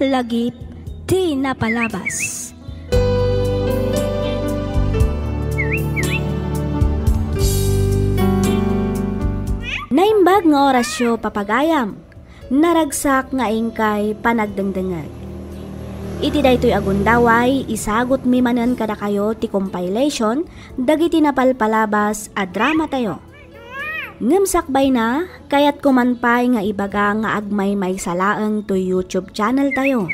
Lagip ti napalabas. Naimbag nga orasyo papagayam, naragsak nga ingkay panagdengdengag. Iti daytoy agundaway, isagot mi manen kada kayo ti compilation, dagiti napalpalabas a drama tayo. Ngemsakbay na, kayat kumanpay nga ibaga nga agmay may salaang to YouTube channel tayo.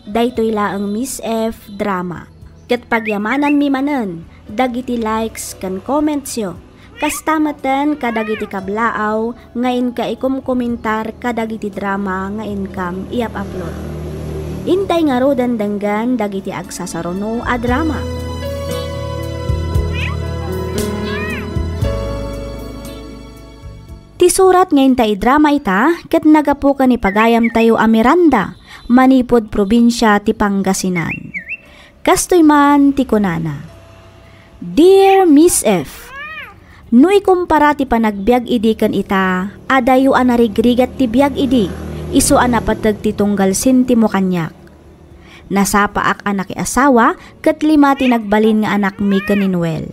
Daytoy laang Miss F Drama. Ket pagyamanan mi manen, dagiti likes kan comments yo. Kastamatan kadagiti kablaaw, ngayon ka ikumkomentar kadagiti drama nga income iap-upload. Intay nga ro dandanggan dagiti agsasarono a drama. Ti surat ngayon tayo drama ita, ket nagapukan ni pagayam tayo a Miranda, manipod probinsya ti Pangasinan. Kastoy man ti kunana. Dear Miss F, no ikumpara ti panagbiag idi kan ita, adayo anarigrigat ti biag idi, iso anapatag ti tunggal sintimo kanyak. Nasapaak anak asawa, ket 5 ti nagbalin nga anak mi kaninwel.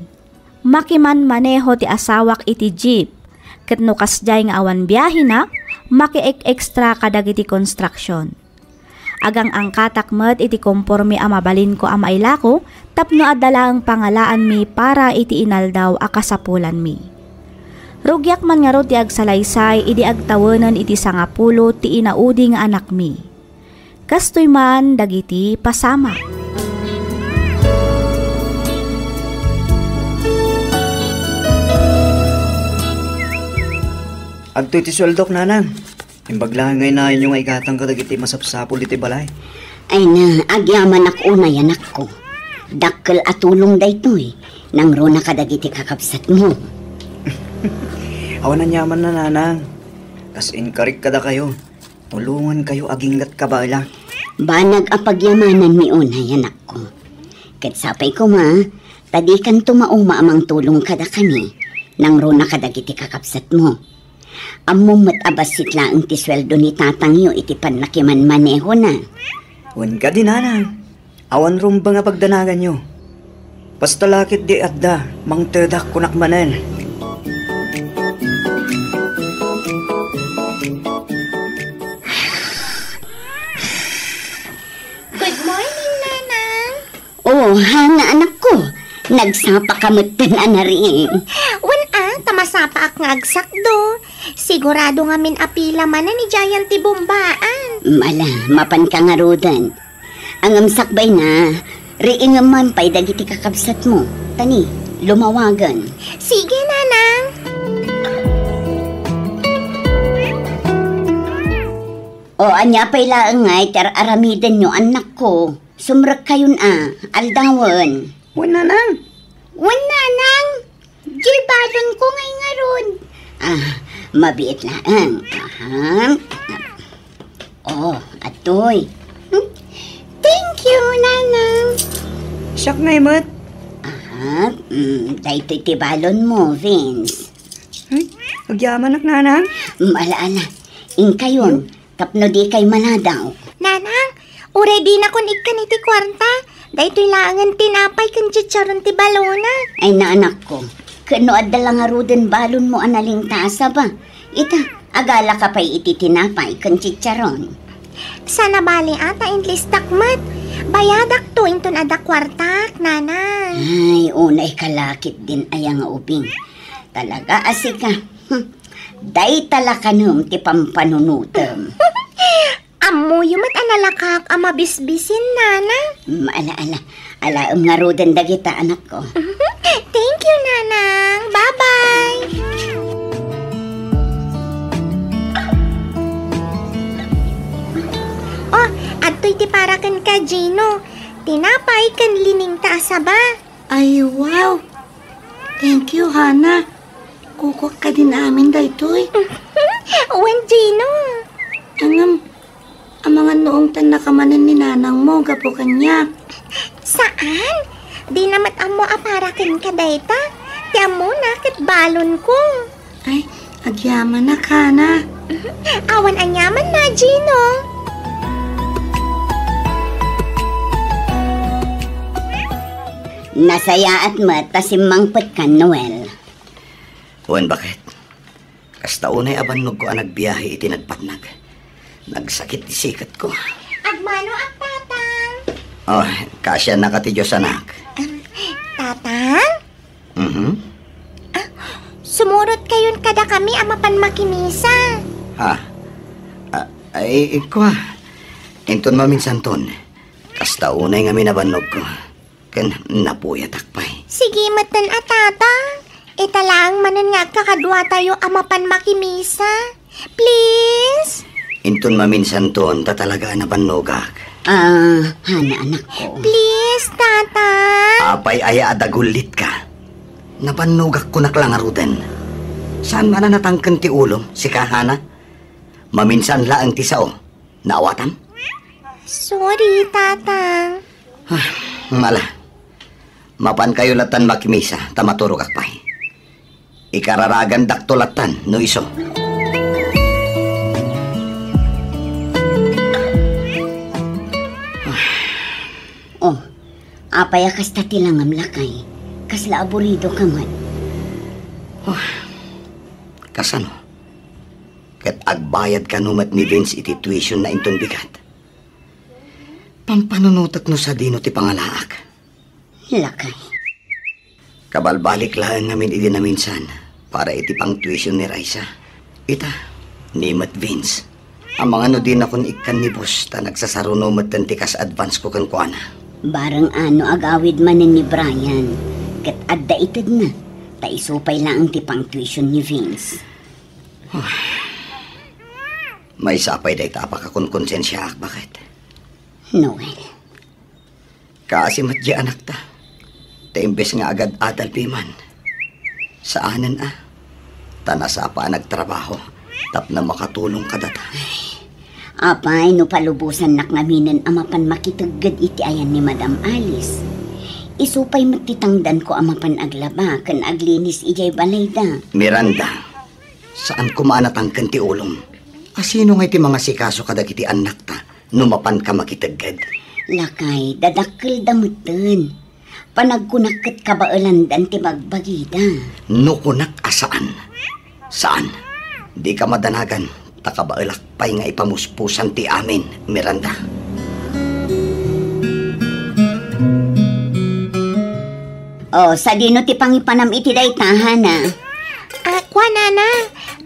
Makiman maneho ti asawak iti jeep, ket no kasjay nga awan biyahe na, makiek-extra kadagiti construction. Agang ang katakmet iti komporme amabalin ko amaila ko, tapno adala ang pangalaan mi para iti inaldaw akasapulan mi. Rugyak man nga ro ti agsalaysay, idi agtawenan iti 10 ti inaudi nga anak mi. Kastoy man dagiti pasama. Agto iti swaldok, nanang. Imbaglahan ngayon na inyong igatang kadagiti masapsapol iti balay. Ay na, agyaman ako na yanak ko. Dakkel at tulong daytoy. Nang ro na kadagiti kakapsat mo. Awan na nyaman na, nanang. Kas inkarik kada kayo. Tulungan kayo aginggat kabala. Banag apagyamanan mi una yanak ko. Ket sapay ko ma, tadi kan tumauma amang tulong kada kami. Nang ro na kadagiti kakapsat mo. Among matabasit lang ti sweldo ni tatang yo iti panakiman maneho na. Wan ka din, nanang. Awan rumba nga pagdanagan nyo. Pastalakit di adda, mang tedak kunak manen. Good morning, nanang. Oh, hana anak ko. Nagsapa kamot na na rin. Tamasapa ak nga agsakdo. Sigurado nga min apila man ni Giant ti bumbaan. Mala, mapan ka nga rodan. Ang amsakbay na, riing man pa'y dagiti kakabsat mo. Tani, lumawagan. Sige, nanang. O, anya pa'y laang ngay, aramiden nyo, anak ko. Sumrak kayon aldawan. Nanang. Nanang. Gilbadan ko ngay nga ron. Mabiit lang. Oh, atoy. Thank you, nanang. Siyak nga imat. Dahito tibalon mo, Vince. Ay, agyaman ak, nanang. Alaala, kayon, tapno di kay manadaw. Nanang, already na kun ikan iti kwarta. Dahito'y laangan tinapay kan chicharon ti balona. Ay na anak ko. Kano adala nga ruden balon mo analing tasa ba? Ita, agala ka pa'y ititinapay kan chicharon. Sana bali ata inlis takmat. Bayadak to inton ada kwartak, nanang. Ay, unay kalakit din ayang ubing. Talaga asika. Day talakanum ti pampanunutem. Ammo yumat analakak amabisbisin, nanang. Alaam nga ruden dagita anak ko. Thank you, nanang. Bye-bye. Oh, adto'y ti parakan ka, Gino. Tinapay kan lining taasa ba? Ay, wow. Thank you, Hana. Kukok ka din amin daytoy. Wen, Gino. Ang mga noong tanakamanan ni nanang mo, gapo kanya. Saan? Di namat amo aparakan ka dayta. Ti amo nakit balon ko. Ay, agyaman na, Hana. Awan anyaman na, Gino. Nasaya at matasimangpot ka, Noel. Wan, bakit? Kasta unay abannog ko ang nagbiyahe itinagpatnag. Nagsakit di sikat ko. Agmano ang tatang? Oh, kasya na kati Diyos, anak. Tatang? Sumurot kayon kada kami amapan makimisa. Ha? Ay, kwa. Inton maminsan ton. Kasta unay nga minabannog ko. Kan napuya takpay. Sige matan at tatang. Italaang manan nga kakadwa tayo amapan makimisa. Please? Inton maminsan ton, tatalaga na banogak. Hana, anak ko. Please, tatang. Apay aya adagulit ka. Nabanogak ko naklangaruden. Saan man na natangkan ti ulom, si Kahana? Maminsan laang ti sao. Naawatan? Sorry, tatang. Mala. Mapan kayo latan makimisa, tamaturog akpay. Ikararagan daktolatan, no iso. Oh, apaya kasta tilangam lakay. Kasla aburido ka man. Kasano? Kat agbayad ka numat ni Vince iti tuition na inton bigat. Pampanunutat no sa dino ti pangalaak. Lakay. Kabalbalik lang namin iti na minsan para iti pang tuition ni Raisa. Ita, ni Mat Vince. Ang mga no din akong ikan ni boss ta nagsasarunumat tantikas advance ko kan kuana. Barang ano agawid manin ni Brian. Kat adda itid na. Taisupay lang ang tipang tuition ni Vince. May sapay day tapak akong konsensya ak bakit? Noel. Kasi matya anak ta. Ta imbes nga agad adal piman. Saanan tanasa pa nagtrabaho. Tap na makatulong ka data. Apay, no palubusan nak naminan amapan makitagad iti ayan ni Madam Alice. Isupay matitangdan ko amapan aglaba kan aglinis ijay balayda. Miranda, saan kumanatang kanti ulong? Kasino nga iti mga sikaso kadagiti anak ta? Numapan ka makitagad. Lakay, dadakkel damutan. Panagkunakit kabaalandan ti magbagida. Nukunak asaan? Saan? Di ka madanagan. Takabailakpay nga ipamuspusan ti amin, Miranda. Oh, sa dino ti pangipanam iti day tahana. Kwa nana,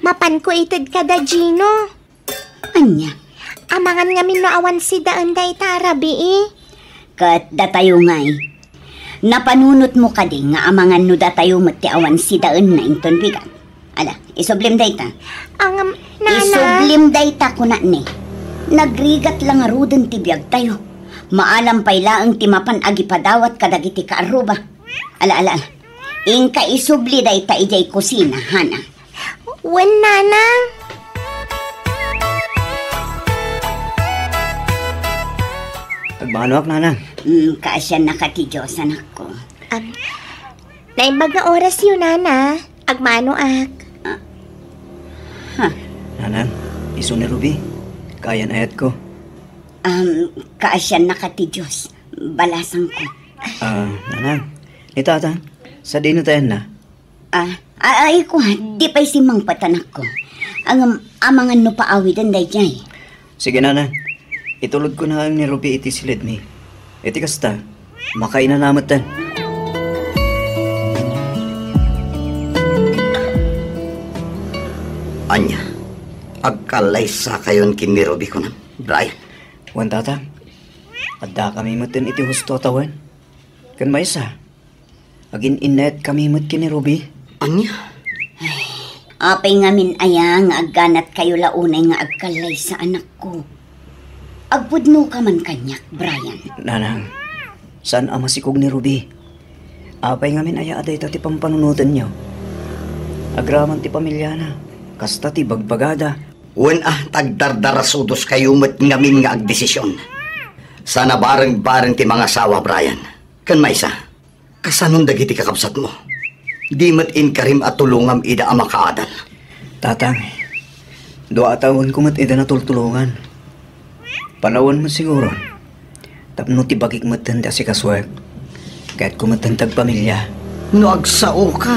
mapan ko itid kada Gino. Anya? Amangan nga minuawan si daan day tarabi Kat datayo ngay. Napanunot mo ka din nga amangan no datayo ti awan si daan na inton bigat. Ala, isublim dayta. Ang nana. Isublim dayta kuna ni. Nagrigat lang aruden ti biyag tayo. Maalam pay laang ti mapan agipadawat kadagiti kaaruba. Ala. Ingka isubli dayta ijay kusina, hana. Wen nana. Agmano ak, nanang. Kaasya na ka ti Diyos, anak ko. Naimbag na oras yun, nana. Agmano ak. Nanang, iso ni Ruby. Kayan ayat ko. Kaasya na ka ti Diyos. Balasang ko. Nanang, ni tatang, sa dino tayo na. Ay ko ha, di pa'y simang patanak ko. Ang amangan no paawidan day jay. Sige, nanang. Itulog ko na ni Ruby iti silid mi. Iti kasta, makainanamatan. Anya, agkalay sa kayon kin ni Ruby ko na, Brian. Wan tatang, adda kami matin iti husto tawan. Kan may isa, agin inet kami mat kin ni Ruby. Anya? Apay ngamin ayang agganat kayo launay nga agkalay sa anak ko. Agpudno ka man kanyak, Brian. Nanang, saan ang masikog ni Ruby? Apay ngamin aya aday ti pampanunutan niyo. Agraman ti pamilya na, kasta ti bagbagada. Wen tagdardarasudos kayo mat ngamin nga agdesisyon. Sana bareng-bareng ti mga sawa, Brian. Kan maysa, kasanon dagiti kakabsat mo. Di mat inkarim at tulungam ida ang makaadal. Tatang, doa taon ko mat ida na tultulungan. Palawan mo siguro. Tapno ti bagik matanda si kaswag. Kahit kumatantag pamilya. No agsao ka.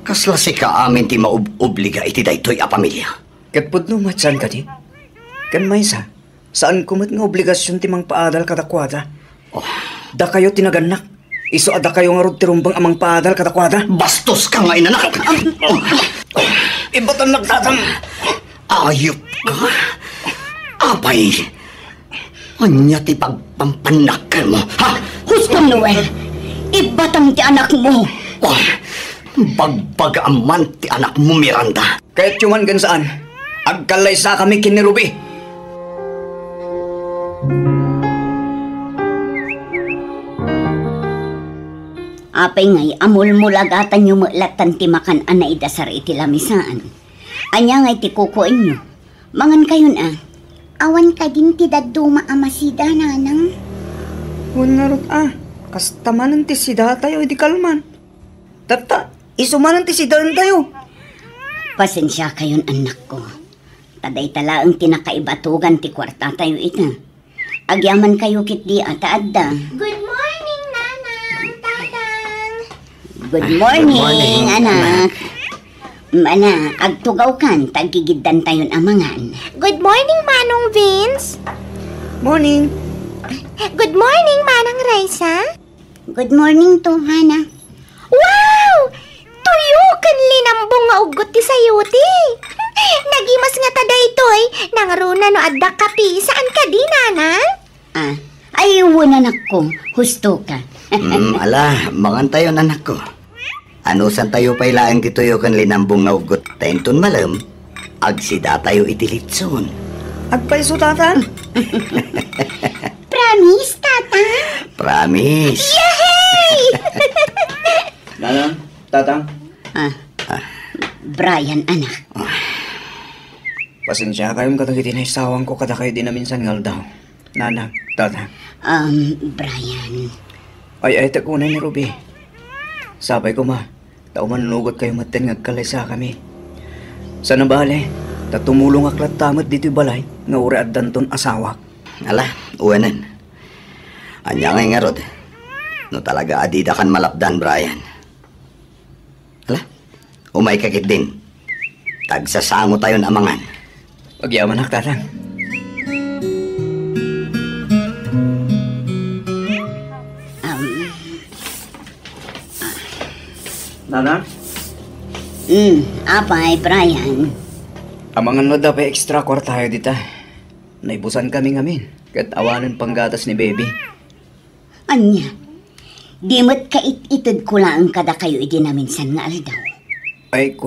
Kasla si ka amin ti mauobliga iti daytoy a pamilya. Kat pudno matsan ka di? Kan maysa, saan kumat nga obligasyon ti mang paadal kadakwada? Oh, Da kayo tinaganak. Iso ada kayo nga rod tirumbang amang paadal kadakwada? bastos ka nga inanak. Ibatan nagtatang. Ayop ka. Apay. Anya ti pagpampanakan mo, ha? Husto, Noel. Ibatang ti anak mo. Oh, bagbagaman ti anak mo, Miranda. Kahit yuman gan saan, agkalay sa kami kin ni Ruby. Apay ngay, amul-mulagatan yung mulatan ti makan anay dasar iti lamisaan. Anya ngay ti kukuin nyo. Mangan kayon Awan ka din ti daduma amasida, nanang. Huwag nga rot kastaman ti sida tayo, di kalman. Tata, isumanan ti sida tayo. Pasensya kayon anak ko. Taday talaang tinakaibatugan ti kwarta tayo ita. Agyaman kayo kit di ata-adda. Good morning, nanang, tatang. Good morning, anak. Anak, agtugaw kan, tagigiddan tayon amangan. Good morning, Manong Vince. Morning. Good morning, Manang Raisa. Good morning to, Hana. Wow! Tuyo kan linambong nga ugot ti sayuti. Nagimas nga taday toy, nangaruna no adda kapi, saan ka di, nanang? Ay, anak ko, husto ka. Ala, mangan tayo anak ko. Ano san tayo pailaan kituyo kan linambong nga ugot tenton malam, agsida tayo itilitson. Agpaiso tatan. Promise, tata? Promise. Yay! Nanang, tatang. Brian, anak. Pasensya kayong katagiti na isawang ko kada kayo din na minsan ngal daw. Nanang, tatang. Brian. Ay, takunay ni Ruby. Sabay ko tauman nugot kayo matin ngagkalay sa kami. Sana bale, tatumulong aklat tamat dito balay, nga uri at danton asawa. Ala, uwanan. Anya ngay nga rod. No talaga adida kan malapdan, Brian. Ala, umay kakit din. Tagsasango tayo na amangan. Pagyaman ak, tatang. Nanang? Apay, Brian. Amangan mo dapat extra kwarta tayo dita. Naibusan kami ngamin. Kat awanan panggatas ni baby. Anya, di mo't kait-itid ko lang kada kayo idi na minsan nga aldaw. Ay,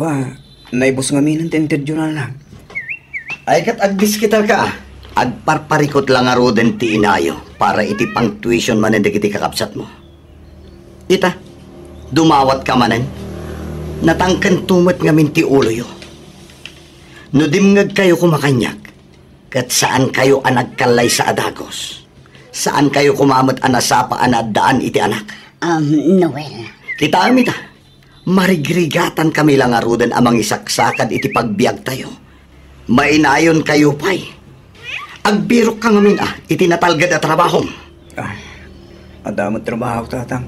naibus ngamin ng tinted yun lang. Ay kat agdis kita ka. Agparparikot lang nga roden ti inayo para iti pang tuition manan kiti kakapsat mo. Ita, dumawat ka manan. Natangkan tumat nga minti ulo yo. No dimngag kayo kumakanyak. Kat saan kayo anagkalay sa adagos? Saan kayo kumamot anasapa anadaan iti anak? Noel. Kita amita. Marigrigatan kami lang arudan amang isaksakad iti pagbiag tayo. Mainayon kayo pa'y. Agbirok ka ngamin iti natalgad at trabahom. Adamot trabaho, tatang.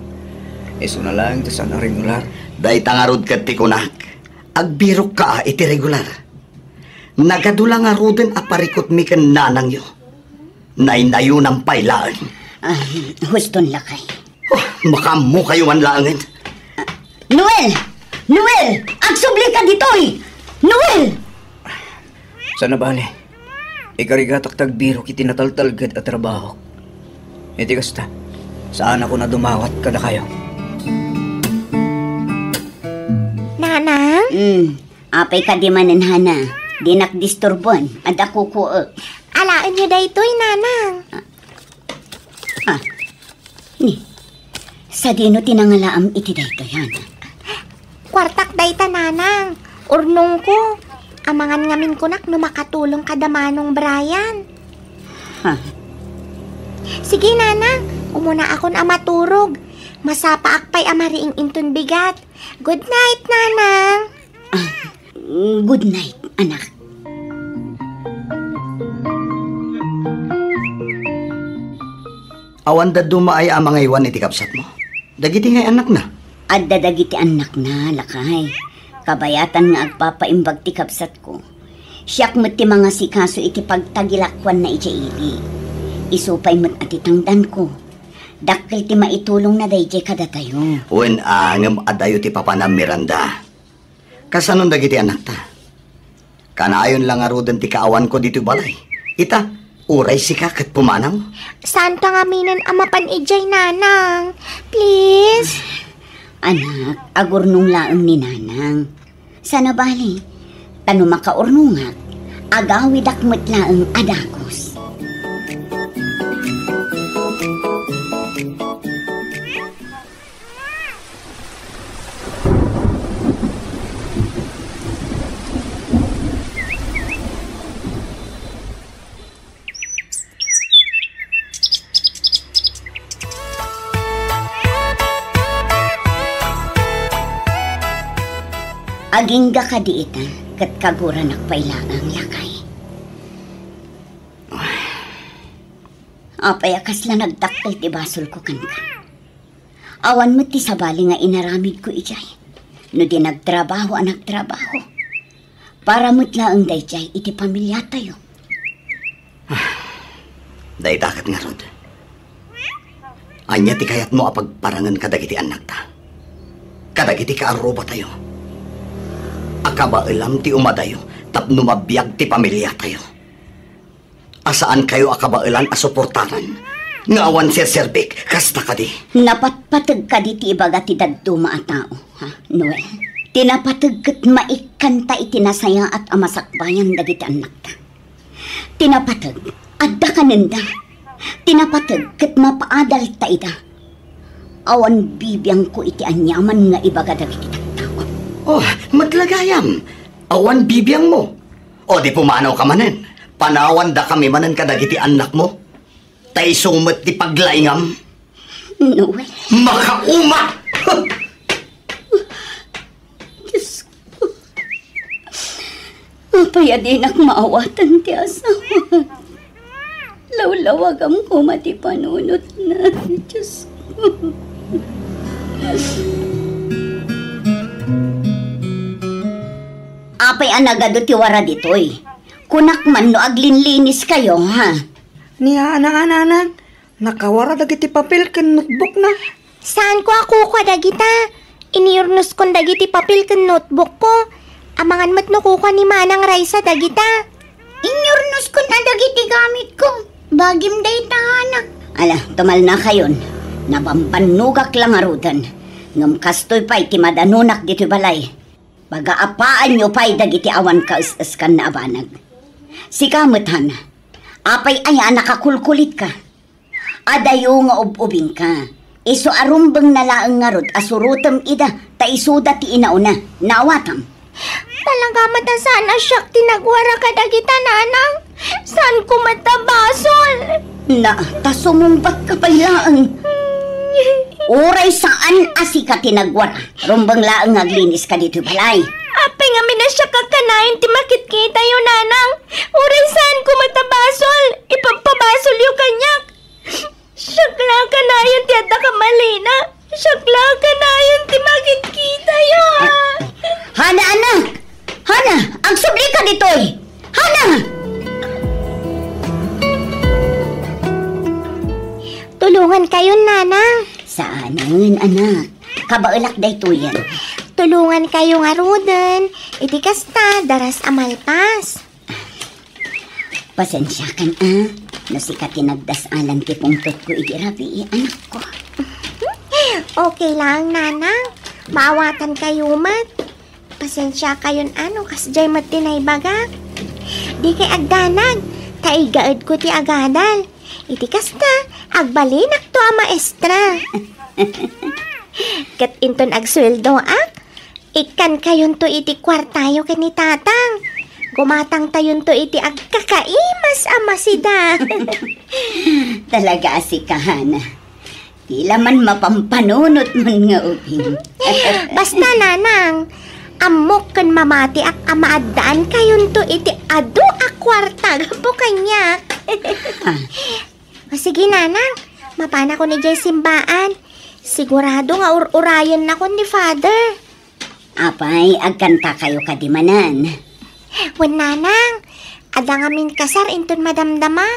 Iso na lang ito sana regular. Day tangarod kat ti kunak. Agbirok ka iti regular. Nagadulang arudan aparikot mi kan nanang yo. Nainayo ng pailaan. Huston lakay. Makamu kayo man langin. Noel! Noel! Agsubli ka ditoy! Noel! Sana bale, ikarigatak tagbiro kiti nataltalgad at trabaho. Iti kasta, saan ako na dumawat kada kayo? Nanang? Apay ka di manen, Hana. Di nakdisturbon. Ada kukuok. Alaan niyo daytoy, nanang. Ni, sa dino tinangalaam iti daytoy, Hana. Kwartak dayta, nanang. Urnong ko. Amangan ngamin ko nak no makatulong kada manong Brian. Sige, nanang. Umuna akon amaturog. Masapa akpay amariing intun bigat. Good night, nanang. Good night, anak. Awan da dumaay ang mga iwan iti kapsat mo. Dagiti ngay anak na. Adda dagiti anak na, lakay. Kabayatan nga agpapaimbag ti kapsat ko. Siyak mo't ti mga sikaso iti pagtagilakwan na iti. Isupay mo't atitangdan ko. Dakil ti maitulong na dayjay kada tayo. Wen angam adayo ti papa na Miranda. Kasanon dagiti anak ta. Kanayon lang arudan ti kaawan ko dito balay. Ita, uray si kakat pumanaw. Saan ta nga minan amapan ijay, nanang? Please? Anak, agurnong laang ni nanang. Sana bali, tano makaurnungak, agawid akmat laang adakos. Agingga ka di ita, kat kagura nakpailangang lakay. Apay akas lang nagdaktal ti basol ko kanka. Awan mo ti sabali nga inaramid ko ijay. No di nagtrabaho ang nagtrabaho. Para mo't laang dayjay iti pamilya tayo. Day takat nga rod. Anya ti kayat mo apagparangan kadagiti anak ta. Kadagiti kaaruba tayo. Akaba ilam ti umadayo, tapno mabiyag ti pamilya tayo. Asaan kayo akabailan asuportaran? Ngawan si Serbik, kasta ka di. Napatpatag ka di ti ibaga ti daduma a tao, ha, Noel? Tinapatag kat maikanta itinasaya at amasakbayan dagiti anak ta. Tinapatag, adda ka nenda. Tinapatag kat mapaadal ta ida. Awan bibiyang ko iti anyaman nga ibaga dagiti tao. Oh, maglagayam. Awan bibiyang mo. O di pumanaw ka manen. Panawan da kami manen kadagiti anak mo. Tay sumat ti paglaingam. Noel. Makauma! Diyos ko. Mapaya din ak maawatan ti asawa. Lawlawagam ko mati panunot na. Diyos ko. Apay anagado ti wara ditoy. Kunak man no aglinlinis kayo, ha? Niya, anak-anak, nakawara dagiti papel ken notebook na. Saan ko ako dagita? Iniurnos kon dagiti papel ken notebook ko. Amangan mat no kuka ni Manang Raisa dagita. Inyurnos ko na dagiti gamit ko. Bagim day tahanak. Ala, tumal na kayon. Nabampanugak lang arudan. Ngam kastoy pa'y ti madanunak dito balay. Bagaapaan nyo pa'y dagiti awan kaus-uskan na abanag. Sikamot, Hana. Apay aya nakakulkulit ka. Adayo nga ububing ka. Iso arumbang nalaang nga rod asurutam ida ta isuda ti inauna. Nawatam. Talaga mata sana siyak tinagwara ka dagita, nanang. Saan ko matabasol? Na, ta sumumbat ka pa'y laang. Uray saan asika tinagwara. Rumbang laang aglinis ka dito balay. Apay nga minasya kakanayin ti makit-kita yun, nanang. Uray saan ko matabasol? Ipagpabasol yung kanyak. Syakla ka na yun ti ata kamalina. Syakla ka na yun ti makit-kita yun. Hana, anak! Hana, ang subli ka ditoy! Hana! Tulungan kayo, nanang. Saanan, anak? Kabaulak dayto yan. Tulungan kayo nga ruden. Iti kasta, daras amalpas. Pasensya kan, no si katinagdasalan ti pungtot ko iti rabi, anak ko. Okay lang, nanang. Maawatan kayo mat. Pasensya kayon ano, kasjay mat tinay baga. Di kay agdanag, taigaad ko ti agadal. Iti kasta, agbalinak to a maestra. Kat inton agsweldo ikan kayon to iti kwartayo ken ni tatang. Gumatang tayon to iti agkakaimas amasida. Talaga si kahana. Tila man mapampanunot man nga ubing. Basta nanang, amok kan mamati ak amaadaan kayon to iti adu a kwarta po kanyak. O sige nanang, mapana ko ni Jay simbaan. Sigurado nga urayan na ko ni Father. Apay, agkanta kayo kadimanan. Wan nanang, ada ngamin kasar inton madamdama.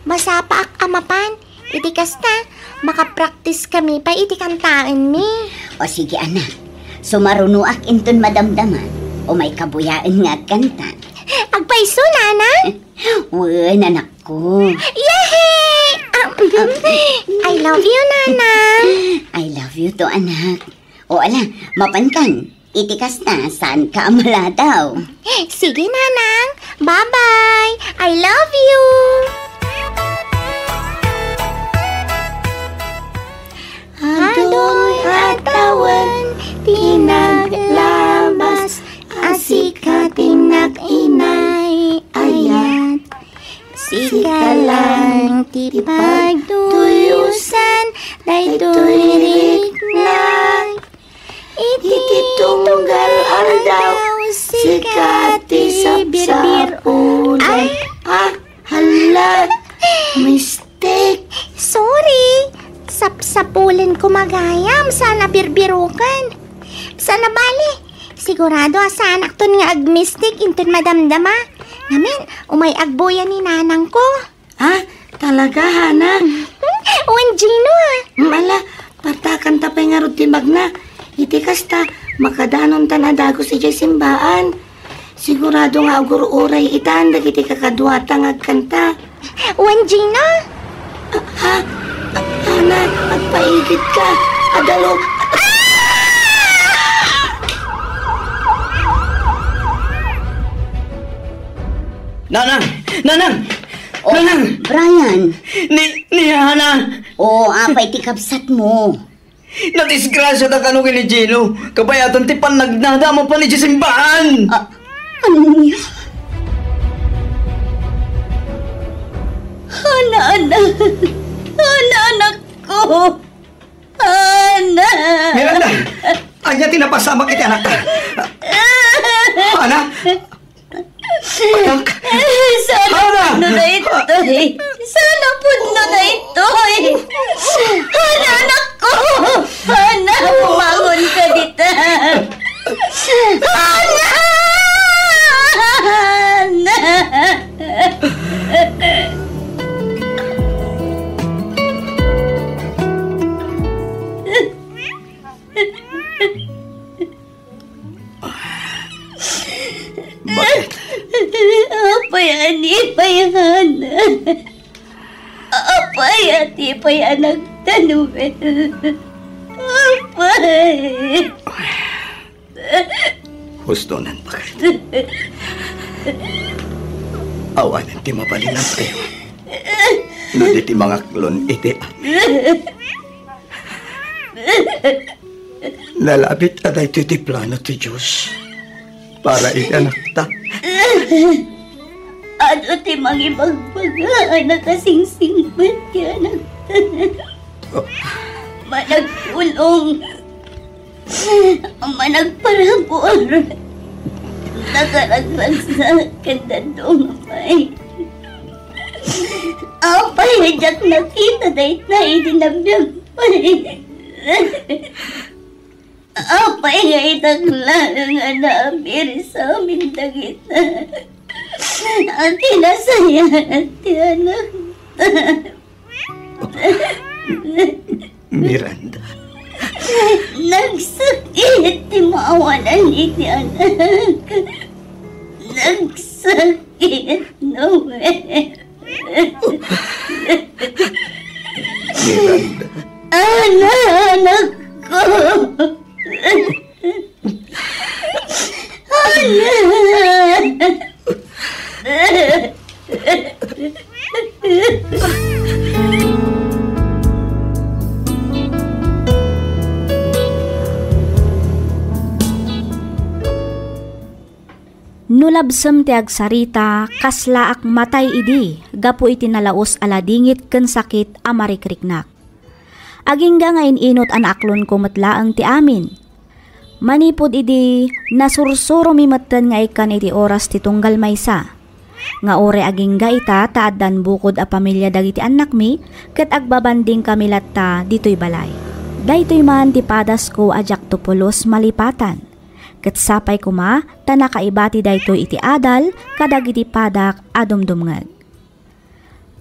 Masapa ak amapan, iti kasta, makapraktis kami pa iti kantaan mi. O sige anak, sumarunuak inton madamdaman o may kabuyaan nga agkanta. Agpaiso, nanang? Wen, anak ko. Yehey! I love you, nanang. I love you to, anak. O ala, mapankan. Itikas na, saan ka amala daw? Sige, nanang. Bye-bye. I love you. Adoy atawan, tinaglabas, asika tinak-inay, ayat. Sika lang tipagtuyusan, daytoy riknay. Iti tunggal ardaw, sikati sapsapulan. Hala, mistake. Sorry, sapsapulan ko magayam, sana birbirukan. Sana bali, sigurado asanak ton nga agmistik inton madamdama. Namin, umay agboya ni nanang ko. Talaga, Hana? Wan Gino Mala, partakan tapay nga rutimag na. Iti kasta, makadanon tanadago si Jay simbaan. Sigurado nga agur-uray itan, dagiti kakadwata nga agkanta. Wan Gino Hana, agpaigid ka. Adalo. Nanang! Nanang! O, Nanang! Brian. Ni Hana! O, apay tikapsat mo. Nadisgrasya na kanugin ni Gino. Kabayatan ti nagnada mo pa ni Simbahan! Ano niya? Hana, anak. Hana, anak ko. Hana. Miranda! Anya tinapasama kiti anak ta. Anak! Anak! Sana puno na ito'y. Sana puno na ito'y. Hana, anak ko. Hana, pumangon ka dita. Hana! Hana! Bakit? Apayani payan. Apayati payan nagtanuin. Apay. Hustonan bakit? Awanan ti mabalinan kayo. No di ti mga klon iti. Nalabit aday ti plano ti Diyos. Para itanak ta. Ano ti mangibagbagaan na kasingsing ba't yan ang managpulong, managparabor, nakaraglag sa kandandong may. Apay, jak nakita dahit na idinabiyag pa'y. Apay nga itaglang nga naabir sa amin dagita. At tinasaya at tiyanak. Miranda. Nagsakit ti maawanan iti anak. Nagsakit, Noel. Miranda. Anak ko. Anak. Nulabsem ti agsarita, kaslaak matay idi, gapu iti nalaos aladingit ken sakit a marikriknak. Agingga nga inot an aklon ko matlaang ti amin. Manipod idi, nasursuro mimetten nga ikan iti oras ti tunggal maysa. Nga ore agingga ita taaddan bukod a pamilya dagiti anak mi, ket agbabanding kami latta ditoy balay. Daytoy man ti padas ko ajak tupulos malipatan. Ket sapay ko ma, tanakaibati daytoy iti adal, kadag iti padak adumdumngag.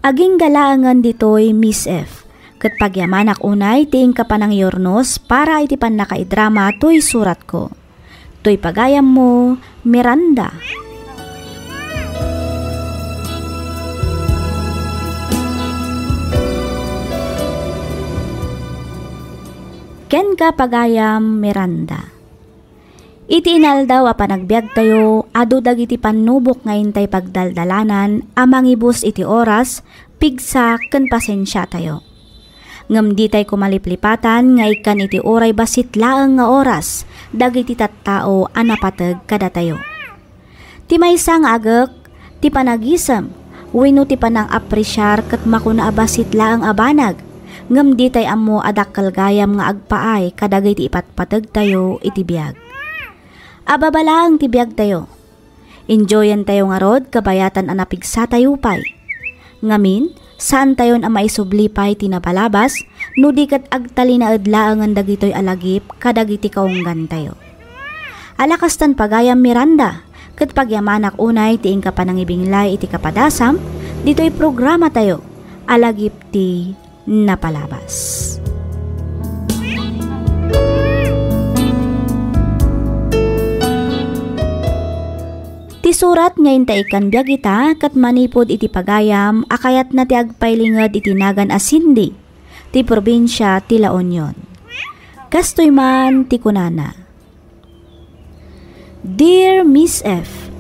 Aging galaangan ditoy Miss F. Ket pagyamanak unay tiing kapanang yornos para iti panakaidrama toy surat ko. Toy pagayam mo, Miranda. Ken ka pagayam Miranda. Iti inaldaw a panagbiag tayo, adu dagiti panubok ngayon tay pagdaldalanan, amang ibus iti oras, pigsa ken pasensya tayo. Ngem di tay kumaliplipatan, nga ikan iti oray basit laeng nga oras, dagiti tattao anapateg kada tayo. Ti maysa nga agek, ti panagisem, wenno ti panang apresyar ket makuna abasit laeng abanag, ngem di tay ammo adakkel gayam nga agpaay kadagiti ipatpateg tayo iti biag. Ababalaang ti biag tayo. Enjoyan tayo nga rod kabayatan anapigsa tayo pay. Ngamin, saan tayon ang maisublipay tinapalabas, no di kat agtali na adlaangan dagitoy alagip kadagiti kaunggan tayo. Alakastan pagayam Miranda, kat pagyamanak unay tiing kapanangibinglay iti kapadasam, dito'y programa tayo, alagip ti napalabas. Ti surat ngayon ta ikan biag ita, kat manipod iti pagayam, akayat na ti agpailingad iti nagan asindi, ti probinsya ti La Union. Kastoy man ti kunana. Dear Miss F,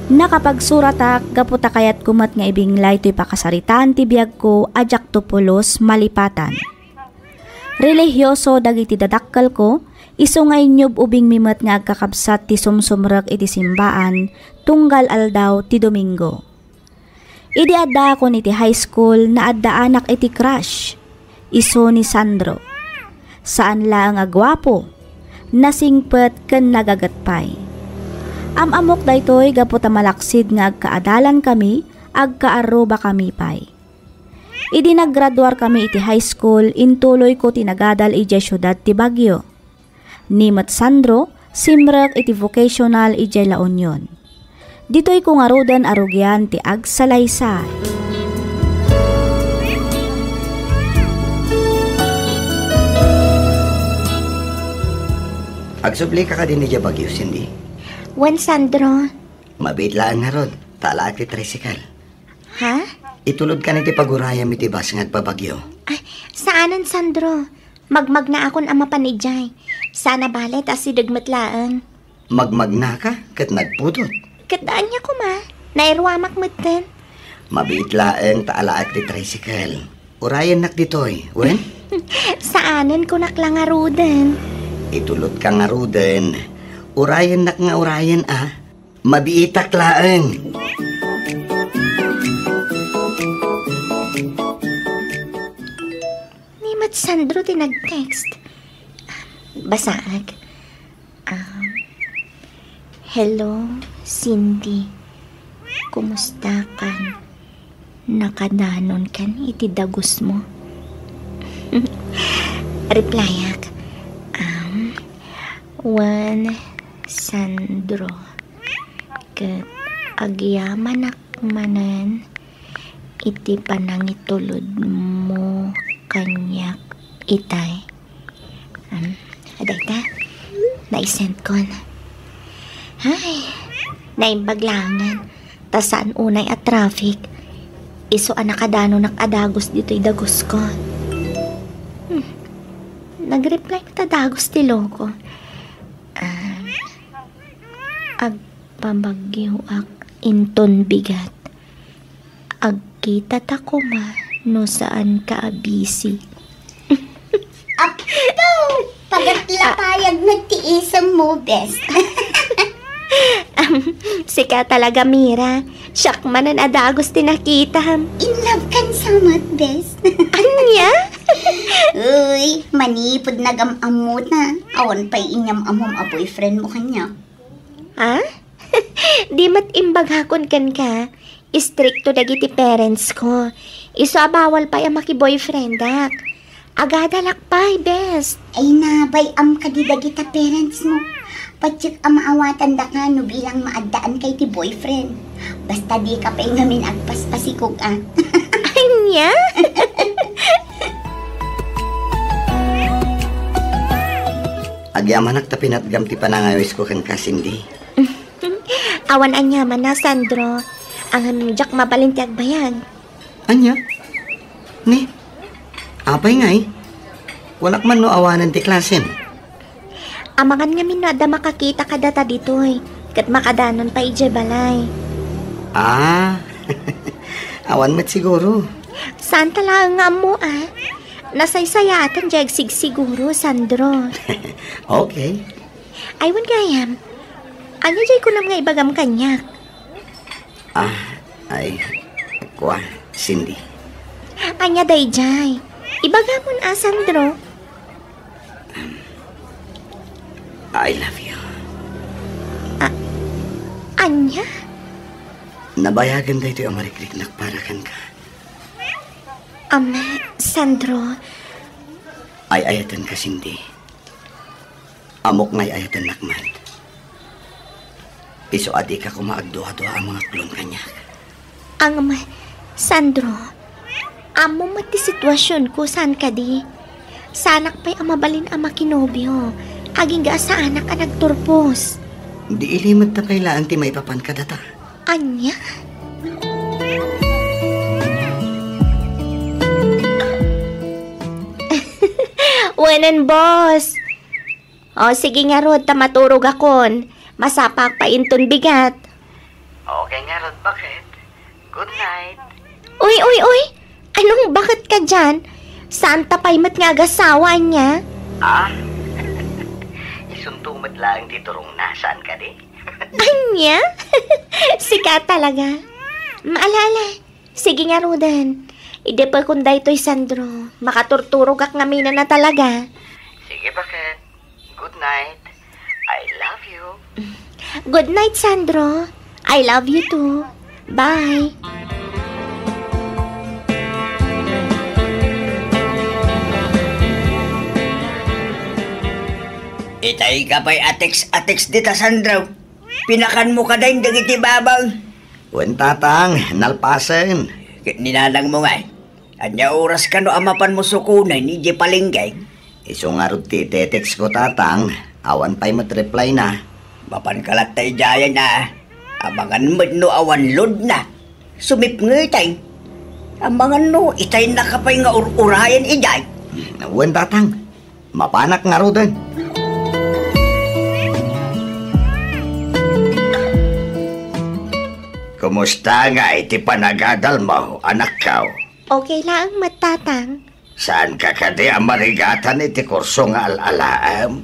nakapagsuratak gaputa kayat kumat nga ibinglay to'y pakasaritaan ti biag ko ajak tupulos malipatan. Religyoso dagiti dadakkel ko, iso nga inyob ubing mimet nga agkakabsat ti sumsumrek iti simbaan, tunggal aldaw ti Domingo. Idi adda ako iti high school na adda anak iti crush, iso ni Sandro. Saan lang agwapo, nasingpet ken nagagatpay. Amok daytoy gaputa malaksid nga agkaadalan kami, agkaaruba kami pay. Idi naggraduar kami iti high school, intuloy ko tinagadal iti syudad ti Baguio. Nimet Sandro, simrek iti vocational iti La Union. Dito'y kung arudan arugyan ti agsalaysay. Agsubli ka din ni Bagyo, Cindy. Wan Sandro. Mabitlaan nga rod, tala at tricycle. Ha? Itulod ka na ti pagurayam iti bas nga agpabagyo. Ay, saanan Sandro? Magmag na akon ama panijay. Sana balet as sidagmatlaan. Magmag na ka, kat nagpudot. Kataan niya ko ma, nairwamak maten. Mabitlaan taala at ti tricycle. Urayan nak ditoy, wen? Saanan ko naklang arudan? Itulod ka nga ruden. Urayan nak nga urayan ah. Mabiitak laeng. Nimat Sandro tinag-text. Basaag. Hello, Cindy. Kumusta kan? Nakadanon kan iti dagos mo? Replyak. Wan Sandro. Ket agyaman akmanan iti panangitulod mo kanyak itay. Aday ka? Naisend ko na. Ay, naimbaglangan. Tasaan unay at traffic. Iso anakadano nakadagos dito'y dagos ko. Nag-reply ta dagos ti loko. Agpabagyo ak inton bigat. Agkita ta ko ma no saan ka busy. Apo! Pagatlatayag nagtiisang mo, best. Sika talaga, Mira. Siyak manan adagos tinakita. In love kan samat, best. Anya? Uy, manipod nag-amamot na. Awan pa'y inyam-amom a boyfriend mo kanya. Ha? Di mat imbaghakon kan ka. Istrikto dagiti parents ko. Iso abawal pa yung maki-boyfriend ak. Agadalak pa'y, best. Ay nabay am kadidagita parents mo. Patsik ang maawatan da ka no bilang maadaan kay ti boyfriend. Basta di ka pa'y ngamin agpaspasikog ah. Ay niya? Agyaman ta pinatgam ti panangayos ko kan Cindy. Awan anyaman na, Sandro. Ang jak mabalinti agbayag. Anya? Ni? Apay nga eh. Walak man no awanan ti klasen. Amangan nga min na da makakita ka data dito eh. Kat makadanon pa ije balay. Ah, awan mat siguro. Saan talaga nga mo ah? Nasaysayatan jag siguro, Sandro. Okay. Aywan gayam. Anya jay ko nam nga ibagam kanyak. Ay, kuha, Cindy. Anya day jay. Ibagamon ah, Sandro. I love you. Anya? Nabayagan da ito yung marikrik nakparakan ka. Sandro. Ay ayatan ka, Cindy. Amok nga'y ayatan nakman. Piso adi ka kumaagduha-duha ang mga klon kanya. Sandro. Amo mati sitwasyon ko, saan ka di? Sanak pa'y amabalin ang makinobyo. Aging ga sa anak ang nagturpos. Di ilimad ta kailaan ti may papan ka data. Anya? Wanan, boss. O, sige nga, Rod, maturog akon. Masapak pa inton bigat. Okay nga, Rod, bakit? Good night. Uy! Anong bakit ka dyan? Saan tapay mat nga agasawa niya? Isuntumad lang dito rong nasaan ka di? Anya? Sika talaga. Maalala. Sige nga, Rodan. Ide pa kung daytoy, Sandro. Makaturturog ak ngamina na talaga. Sige, bakit? Good night. I love you. Good night, Sandro. I love you too. Bye. Itay ka pa'y ateks dita, Sandro. Pinakan mo ka dahin dagiti babang. Tatang, nalpasen. Ninanang mo nga eh. Anya oras ka no amapan mo sukunay ni Di Palinggay. Iso nga rin text ko, tatang. Awan pa'y matreply na. Mapan kalat tayo dyan na. Amangan mo no awan load na. Sumip nga itay. Amangan no itay nakapay nga urayan ijay. Tatang. Mapanak nga rin. Kumusta nga iti panagadal mo, anak ka? Okay lang, matatang. Saan ka kadi ang marigatan iti kurso nga alalaam?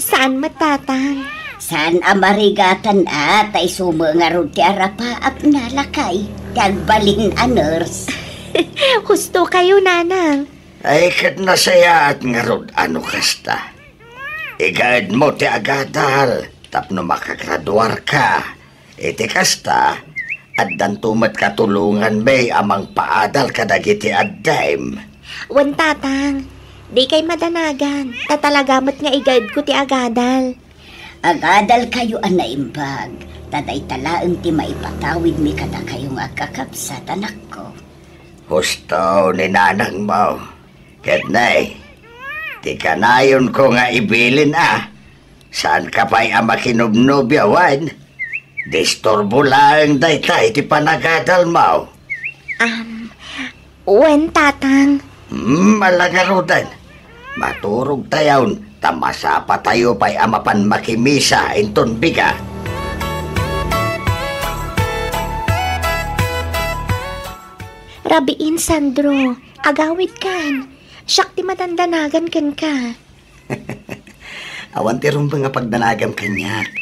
Saan, matatang? Saan ang marigatan ay sumo nga ron ti arapaap na lakay. Tagbalin a nurse. Husto kayo, nanang. Ay kat nasaya at nga ron ano kasta. Igaad mo ti agadal, tapno makagraduar ka. Iti kasta, at dantumat katulungan may amang paadal kadagiti addaim. Wan, tatang. Di kay madanagan. Tatalagamat nga igad ko ti agadal. Agadal kayo anaimbag. Taday talaan ti maipatawid mi kada kayong agkakapsat, anak ko. Husto ni nanang mo. Ketnay, ti kanayon ko nga ibilin Saan ka pa'y makinubnubyawan? Disturbo lang daytay ti panagadal mo. Wen, tatang. Malagarudan. Maturog tayon, tamasa pa tayo pa'y amapan makimisa inton biga. Rabiin, Sandro. Agawit kan. Siyak ti matandanagan kan ka. Awan ti rumba nga pagdanagam kanyak.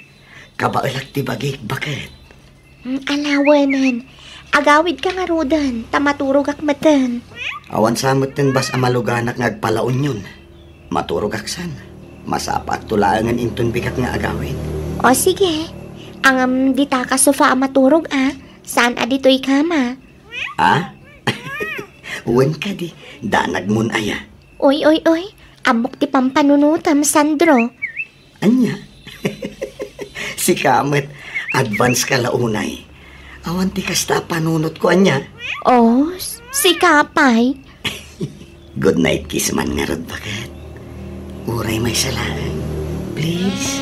Kabailag ti bagik, bakit? Alawanan. Agawid ka nga, Rodan. Tamaturog ak matan. Awan samot ten bas amaluganak ngagpalaon yun. Maturog aksan. Masapat tulangan inton bigat nga agawid. O sige. Ang dita ka sofa maturog Saan adito'y kama? Uwan ka di, danag mun aya. Oy. Amok ti pampanunutam, Sandro. Anya? Si Kamet, advance ka launay. Awan ti kasta panunot ko, anya. Oh, si Kapay. Good night kiss man nga rod bakit. Uray may salaan. Please.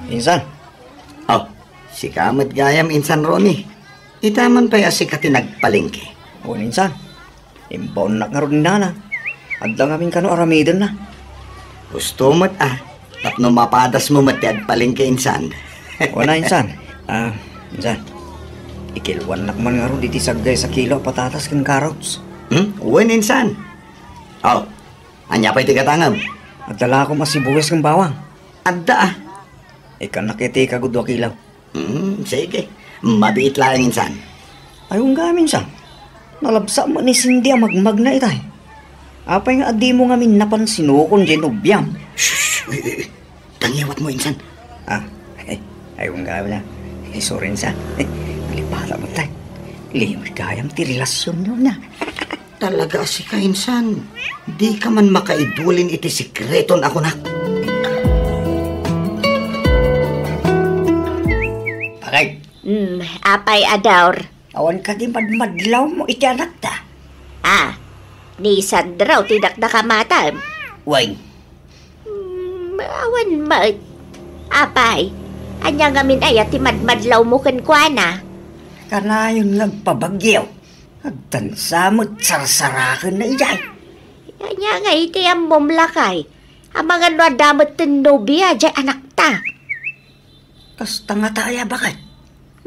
Insan, Oh, si Kamet gayam insan Ronnie. Itaman pa si katinagpalingke. o insan, imbaon na nga ron nana. Adlang aming kano aramidon na. Gusto mo't tapno mapadas mo matiad palingke insan. O na insan, insan, ikilwan nak man nga ron diti saggay sa kilo patatas kang carrots. Uwan insan. Oh, anya pa iti katangam. At dala ko masibuwes kang bawang. Adda Ikan nakiti kagudwa kilaw. Sige. Mabiit lang insan. Ayong gamin sa. Nalabsa mo ni Cindy ang magmag na itay. Apay nga adi mo nga min napansinukon dyan ubyam. Shhh! Tangiwat mo insan. Ayong gamin na. Sorry insan. Nalipala mo tayo. Limay kayang ti relasyon nyo na. Talaga si ka insan. Di ka man makaidulin iti sikreton ako na. Bakit? Apay Adaur. Awan ka di madmadlaw mo iti anak ta. Ni Sandro, tidak nakamatam. Wine. Awan mat. Apay, anya ngamin ay at madmadlaw mo kankwana. Kanayon nagpabagyaw. Agtansa mo't sarsarakan na ijay. Anya nga iti ang mumlakay. Ang mga nadamot ng nobya, dyan anak ta. Kasta nga tayo bakit?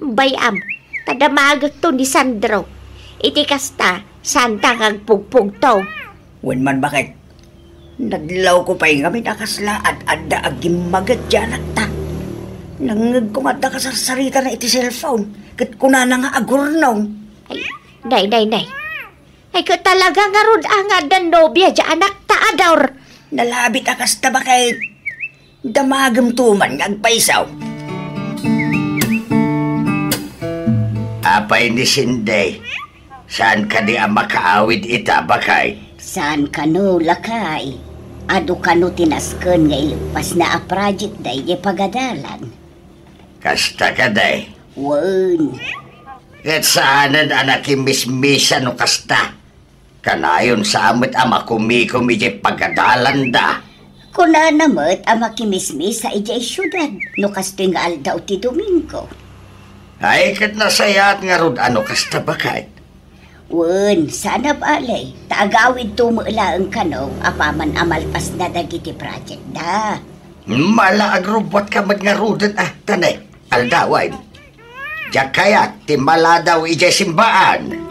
Bayam, tadamagak to ni Sandro. Iti kasta, santa kag pugpug to. Wen man bakit? Nadlaw ko pa'y kami nakasla at adda agimagat dyan at ta. Nangag ko nga ka sa sarita na iti cellphone. Kat kuna na nga agurnaw. Ay, nay. Ay ka talaga nga rod ang adan nobya dyan anak ta, Adaur. Nalabit akas ta bakit? Damagam tuman ngagpaisaw. Apay ni Cindy. Saan ka di ang makaawid ita bakay? Saan ka no, lakay? Ado ka no tinasken nga ilupas na a project day pagadalan. Kasta ka day. Wen. Kat saanan anak imismisa no kasta. Kanayon sa amit ama kumikumi di pagadalan da. Kuna namat ang makimismis sa ijay syudad no kastoy nga aldaw ti Domingo. Ay kat nasayat nga rod ano kasta bakay? Wen, sana balay. Taagawid tumula ang kano apaman amalpas na dagiti project da. Mala agrobot ka magngarudan tanay. Aldaway. Diyak kaya timala daw ijay simbaan.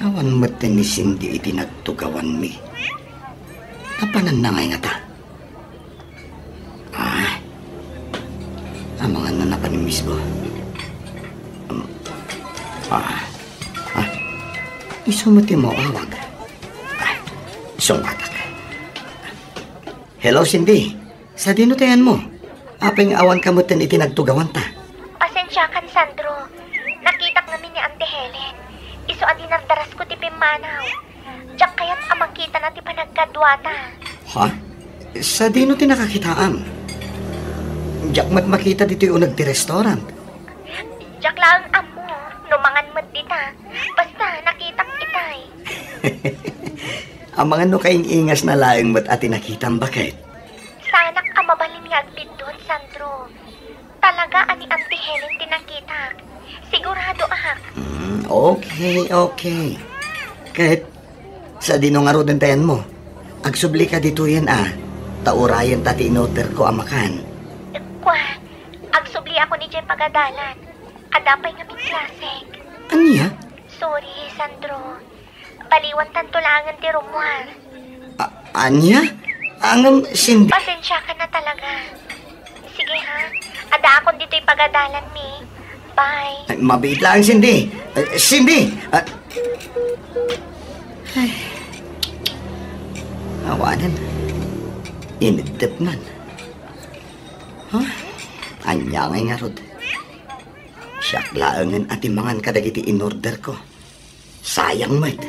Awan mati ni Cindy itinagtugawan mi. Kapanan na ngay nga ta? Amangan na napanimis ko. Isumati mo awag. Sumatak. Hello, Cindy. Sa dinutayan mo. Apeng awan kamutin itinagtugawan ta. Pasensya kan, Sandro. Nakitak namin ni Auntie Helen. Iso adi nardaras ko ti Pimanaw. Diyak kaya't amang kita na ti panagkadwata. Ha? Sa dino ti nakakitaan? Diyak mat makita dito yung nagti restaurant. Diyak lang amo. Numangan mat dita. Basta nakitak itay. Ang mga no kaing ingas na laing mat ati nakitang bakit? Sanak ang mabalin nga agpid doon, Sandro. Talaga ani Auntie Helen tinakitak. Sigurado ahak. Okay. Kahit sa dinongarudan tayan mo, agsubli ka dito yan taurayan tati inoter ko amakan. Kwa, agsubli ako ni Jen pagadalan. Adapay nga min klaseng. Anya? Sorry, Sandro. Baliwan tantulangan ti Romuald. Anya? Angam Cindy. Pasensya ka na talaga. Sige ha, ada akong dito'y pagadalan mi. Bye. Ay, mabait lang, Cindy. Cindy! Awanan. Inidip man. Huh? Anya nga rod. Siyak laangan at imangan kadagiti in-order ko. Sayang mat.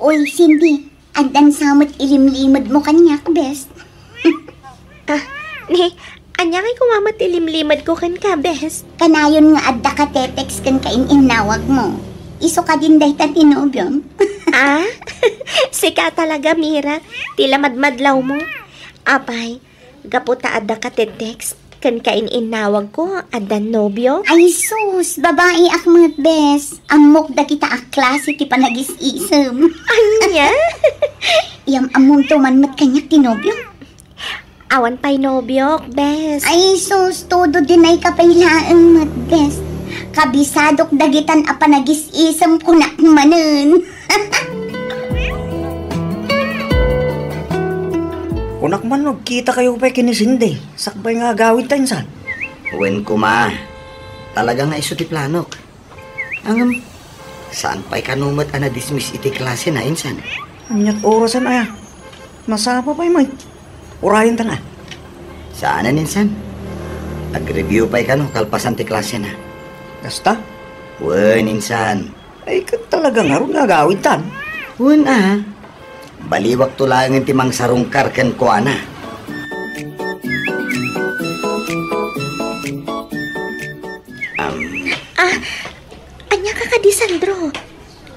Uy, Cindy, andan samot ilimlimad mo kanyak, best. Anya kay kumamat ilimlimad ko kan ka, best. Kanayon nga adda ka tetext kan kain-inawag mo. Iso ka din dahi tinobyom. Sika talaga, Mira. Tila madmadlaw mo. Apay, gaputa adda ka tetext kan kain-inawag ko, adda nobyo. Ay sus, babae akmat, best. Amok da kita klase ti panagis-isem. Anya? Iyam among tumanmat kanyak tinobyom. Awan pa'y nobyo, best. Ay sus, todo din ay kapailaan mat, best. Kabisadok dagitan a panagis-isem kunak manen. Kunak man, kita kayo pa kinisindi. Sakbay nga gawin tayo saan. Uwin ko ma. Talaga nga iso ti planok. Ang saan pa'y kanumat na dismiss iti klase na insan? Amyat orasan aya. Masapa pa'y may. Urayan ta na. Saan na insan? Nag-review pa'y kano kalpasan ti klase na. Basta? Uwin insan. Ay, talaga nga rin nga gawin tan. Uwin baliwak tulangin ti mang sarungkar ken kuana. Anya ka di Sandro.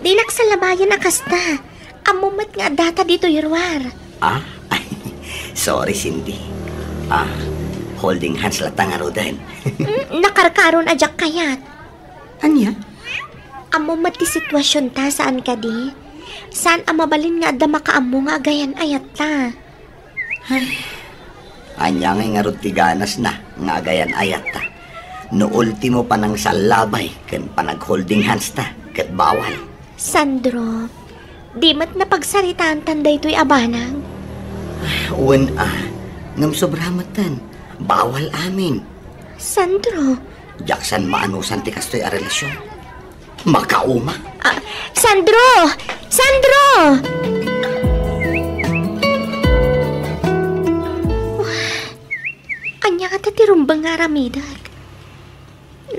Di nagsalabayan na kasta. Amumat nga data dito yurwar. Ay, sorry Cindy. Holding hands latang arudan. Nakarkaron ajak kayat. Anya? Amumat ti sitwasyon ta saan ka di? Saan amabalin nga adda makaammo nga gayan ayat ta? Anya nga rod ti ganas na nga gayan ayat ta. No ultimo pa nang salabay ken panag-holding hands ta ket bawal. Sandro, di mat napagsaritaan tanday to'y abanang. Uwan ngam sobramatan. Bawal amin. Sandro. Jaksan maanusan ti kastoy a relasyon. Makauma. Sandro! Sandro! Anya ka tatirumbang nga ramidag.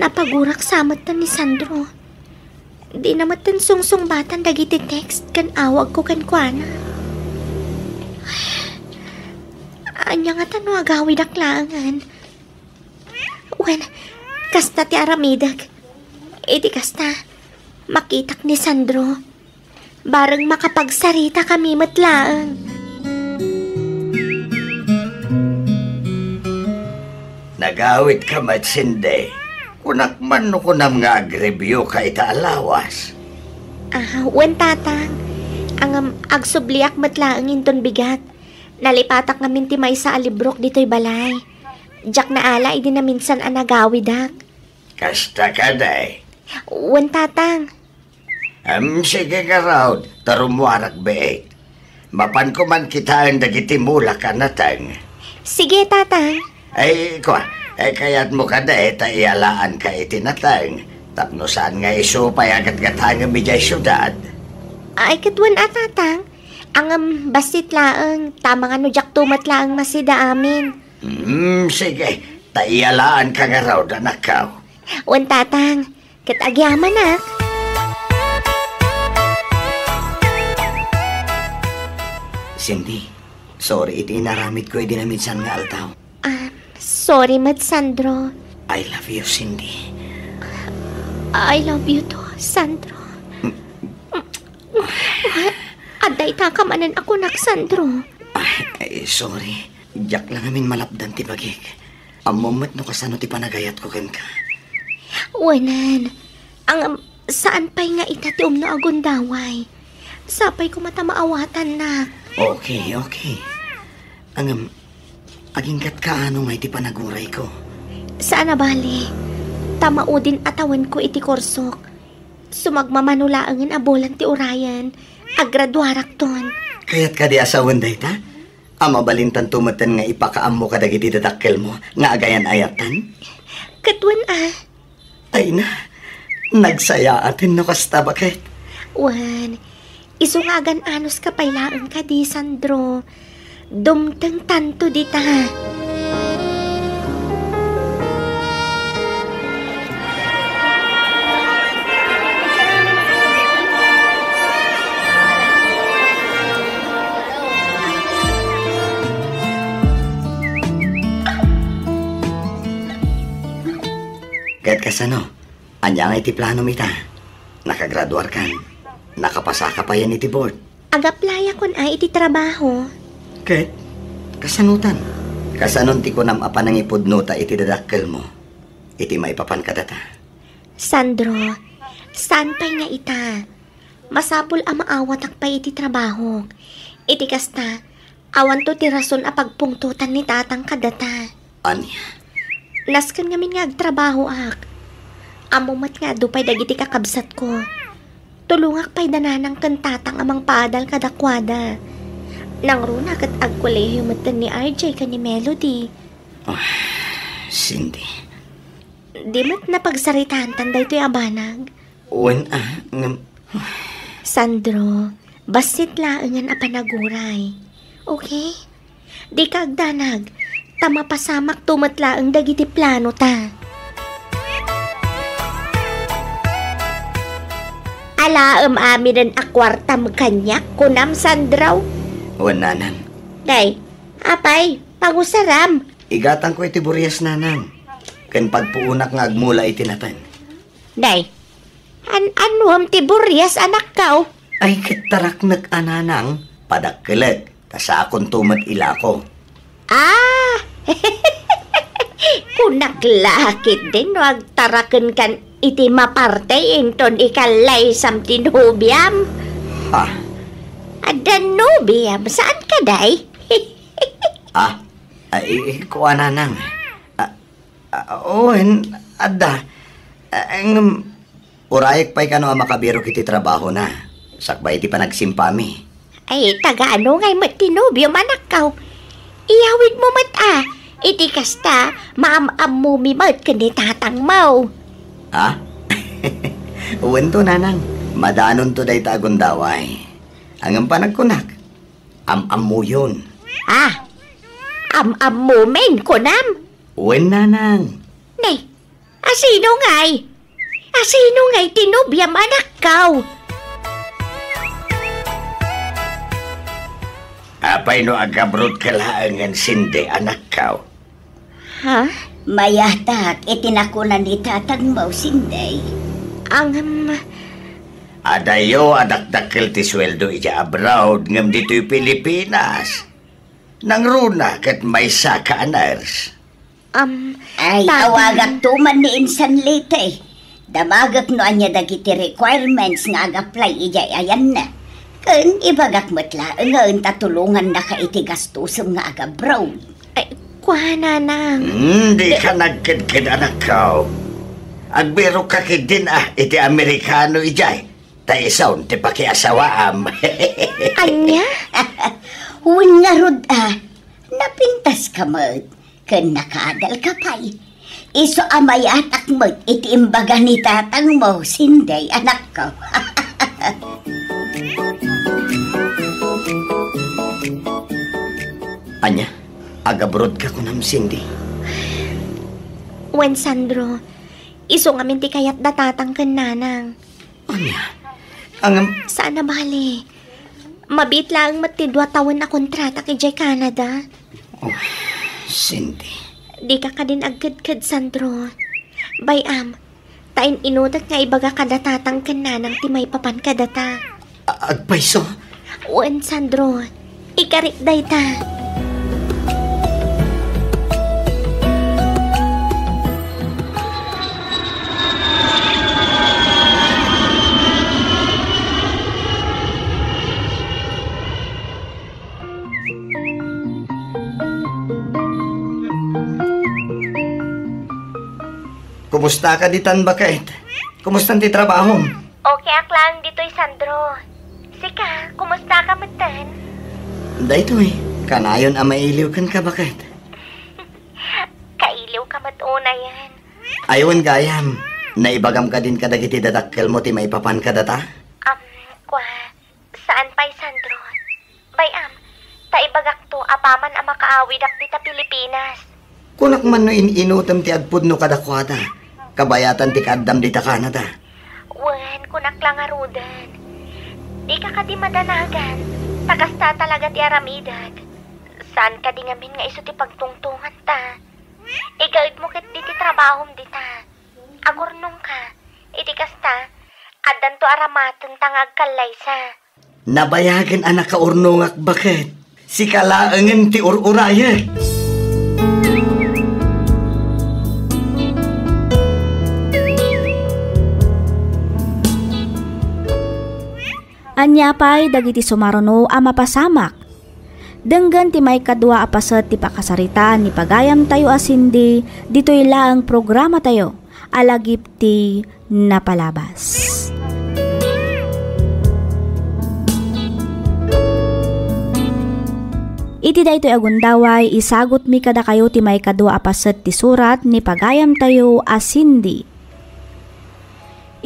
Napagurak samat na ni Sandro. Di naman tan sungsung-batan dagiti text kan awag ko kan kuana. Anya nga tanong agawid aklangan. Wen, kasta ti aramidag. Iti kasta, makitak ni Sandro. Barang makapagsarita kami matlaang. Nagawit ka matsinde. Kunak man no kunam nga agribyo ka itaalawas. Wen tatang. Ang agsubliak matlaang inton bigat. Nalipatak ngamin ti may sa alibrok dito'y balay. Jak na ala, idi na minsan ang nagawidak. Kasta ka day. Wen tatang. Sige ka raw, tarumwarak beet. Mapan ko man kita ang dagiti mula ka natang. Sige tatang. Ay, kaya't mo ka day, taiyalaan ka itinatang. Tapno saan nga isupay agat-gatang ang bijay syudad. Ay, katwan tatang. Ang basit laang, tamang ano jak tumat laang masida amin. Sige, taiyalaan ka nga raw, danakaw. Wen tatang, katagyaman na. Cindy, sorry, iti inaramid ko idinaminsan nga altaw. Sorry, Mad Sandro. I love you, Cindy. I love you too, Sandro. Aday takamanan ako nak, Sandro. Ay, sorry. Diyak lang amin malapdan ti bagik. Amumat no kasano ti panagayat ko ken ka. Wanan, ang saan pa'y nga itati na agundaway. Sapay ko mata maawatan na. Okay. Ang agingkat ka ano nga iti panaguray ko. Saan na bali? Tamaudin atawan ko iti korsok. Sumagmamanulaangin abolan ti urayan. Agradwarak ton. Kaya't ka di asawan day ta? Ama balintan tumatan nga ipakaam mo kadagiti dadakkel mo nga agayan ayatan? Katwan Ay na, Nagsaya atin no kasta bakit? Wan, isungagan anos ka pailaan ka di, Sandro. Dumteng tanto di ta. Kahit kasano, anya nga iti plano mita. Nakagraduar kan. Nakapasa ka pa yan iti board. Agaplaya kon ay iti trabaho. Kahit kasanutan. Kasanon ti ko nam apan ang ipudnota iti dadakkel mo. Iti maipapan ka data. Sandro, saan pa'y nga ita? Masapul ang maawat akpay iti trabaho. Iti kasta, awan to ti rason a pagpungtutan ni tatang kadata. Anya? Naskan ngamin nga agtrabaho ak. Amumat nga dupay dagiti kakabsat ko. Tulungak pa'y dananang kantatang amang paadal kadakwada. Nang runa kat agkolehiyo matan ni RJ ka ni Melody. Oh, Cindy. Di mo't napagsaritaan tanday to'y abanag. Sandro, basit laangan a panaguray. Okay? Di ka agdanag. Tama pasamak tumatla ang dagiti plano ta. Alaam amin ang akwartam kanyak kunam, Sandraw. Nanang. Day, apay, pangusaram. Igatang ko iti buryas, nanang. Kan pagpuunak nga agmula itinatan. Day, anuam ti buryas anak ka. Ay kitarak nag-ananang padakkelet. Tasakon tumat ilako. Ah! Kunaglakit din, wag taraken kan iti maparte inton ikalay sam tinubiam. Ha? Adan nubiam, saan ka day? Kuha nanang. Adda. Urayek pa'y ka no makabiro kiti trabaho na. Sakbay iti panagsimpami. Ay, taga-ano ngay matinubiam anak ka. Iyawid mo mat iti kasta, maam-am mo mimat kani tatang mo. Ha? Uwento nanang, madanon to day tagundaway. Ang panagkunak, am-am mo yun. Am-am mo men kunam? Uwen nanang. Nay, asino ngay? Asino ngay tinubyam anak kaw? Apay no agabrod kalaangan sinde anak kaw. Ha? Mayatak, itinakunan ni tatang mo, Sinday. Adayo adakdakkel ti sweldo ija abroad ngam dito'y Pilipinas. Nang runa kat may saka anars. Ay, awagak tuman ni insan lite. Damagak no anya dagiti requirements nga ag-apply ija ayan na. Kan ibagak matla nga tatulungan na ka iti gastusem nga aga-abroad. Ay, kuha nanang. Di ka nagkid-kid anak kaw. Agbiro ka kidin iti Amerikano ijay. Ta isaw ti pakiasawaam. Anya? Huwag nga rod napintas ka mod. Kan nakaadal ka pa'y. Iso amay atak mod iti imbaga ni tatang mo, Sinday, anak ko. Anya, agabrod ka kunam, Cindy. Wen Sandro, iso ngamin ti kayat datatang kan nanang. Anya, Saan na bali? Mabit lang matidwa taon na kontrata kay Jay Canada. Oh, Cindy. Di ka din agkad-kad, Sandro. Bayam, tain inudat nga ibaga kadatatang kan nanang ti may papan kadata. Agpaiso? Wen Sandro, ikarik day ta. Kumusta ka ditan bakit? Kumusta ti trabaho? Okay aklang dito'y Sandro. Sika, kumusta ka matan? Dahito kanayon mailiw kan ka bakit? Kailiw ka matuna yan. Ayawan gayam, naibagam ka din kadagiti dadakkel mo ti maipapan ka data? Saan pa'y Sandro? Bayam, taibagak to apaman ang makaawidak dita Pilipinas. Kunak man no inutam ti adpud no kadakwada. Kabayatan ti kaddam dita Canada. Wen, kunak lang arudan. Di ka di madanagan. Takasta talaga ti aramidag. Saan ka di ngamin nga iso ti pagtungtungan ta? Igawid mo kit di ti trabahom dita. Agurnong ka. Iti kasta, addan to aramatan tangag kalaysa. Nabayagan anak ka urnongak bakit? Si kalaangan ti ururaya. Anya pa'y dagiti sumaruno a mapasamak. Denggan ti may kadwa apasat ti pakasaritaan ni pagayam tayo asindi, dito'y laang programa tayo, alagip ti napalabas. Iti daytoy agundaway, isagot mi kada kayo ti may kadwa apasat ti surat ni pagayam tayo asindi.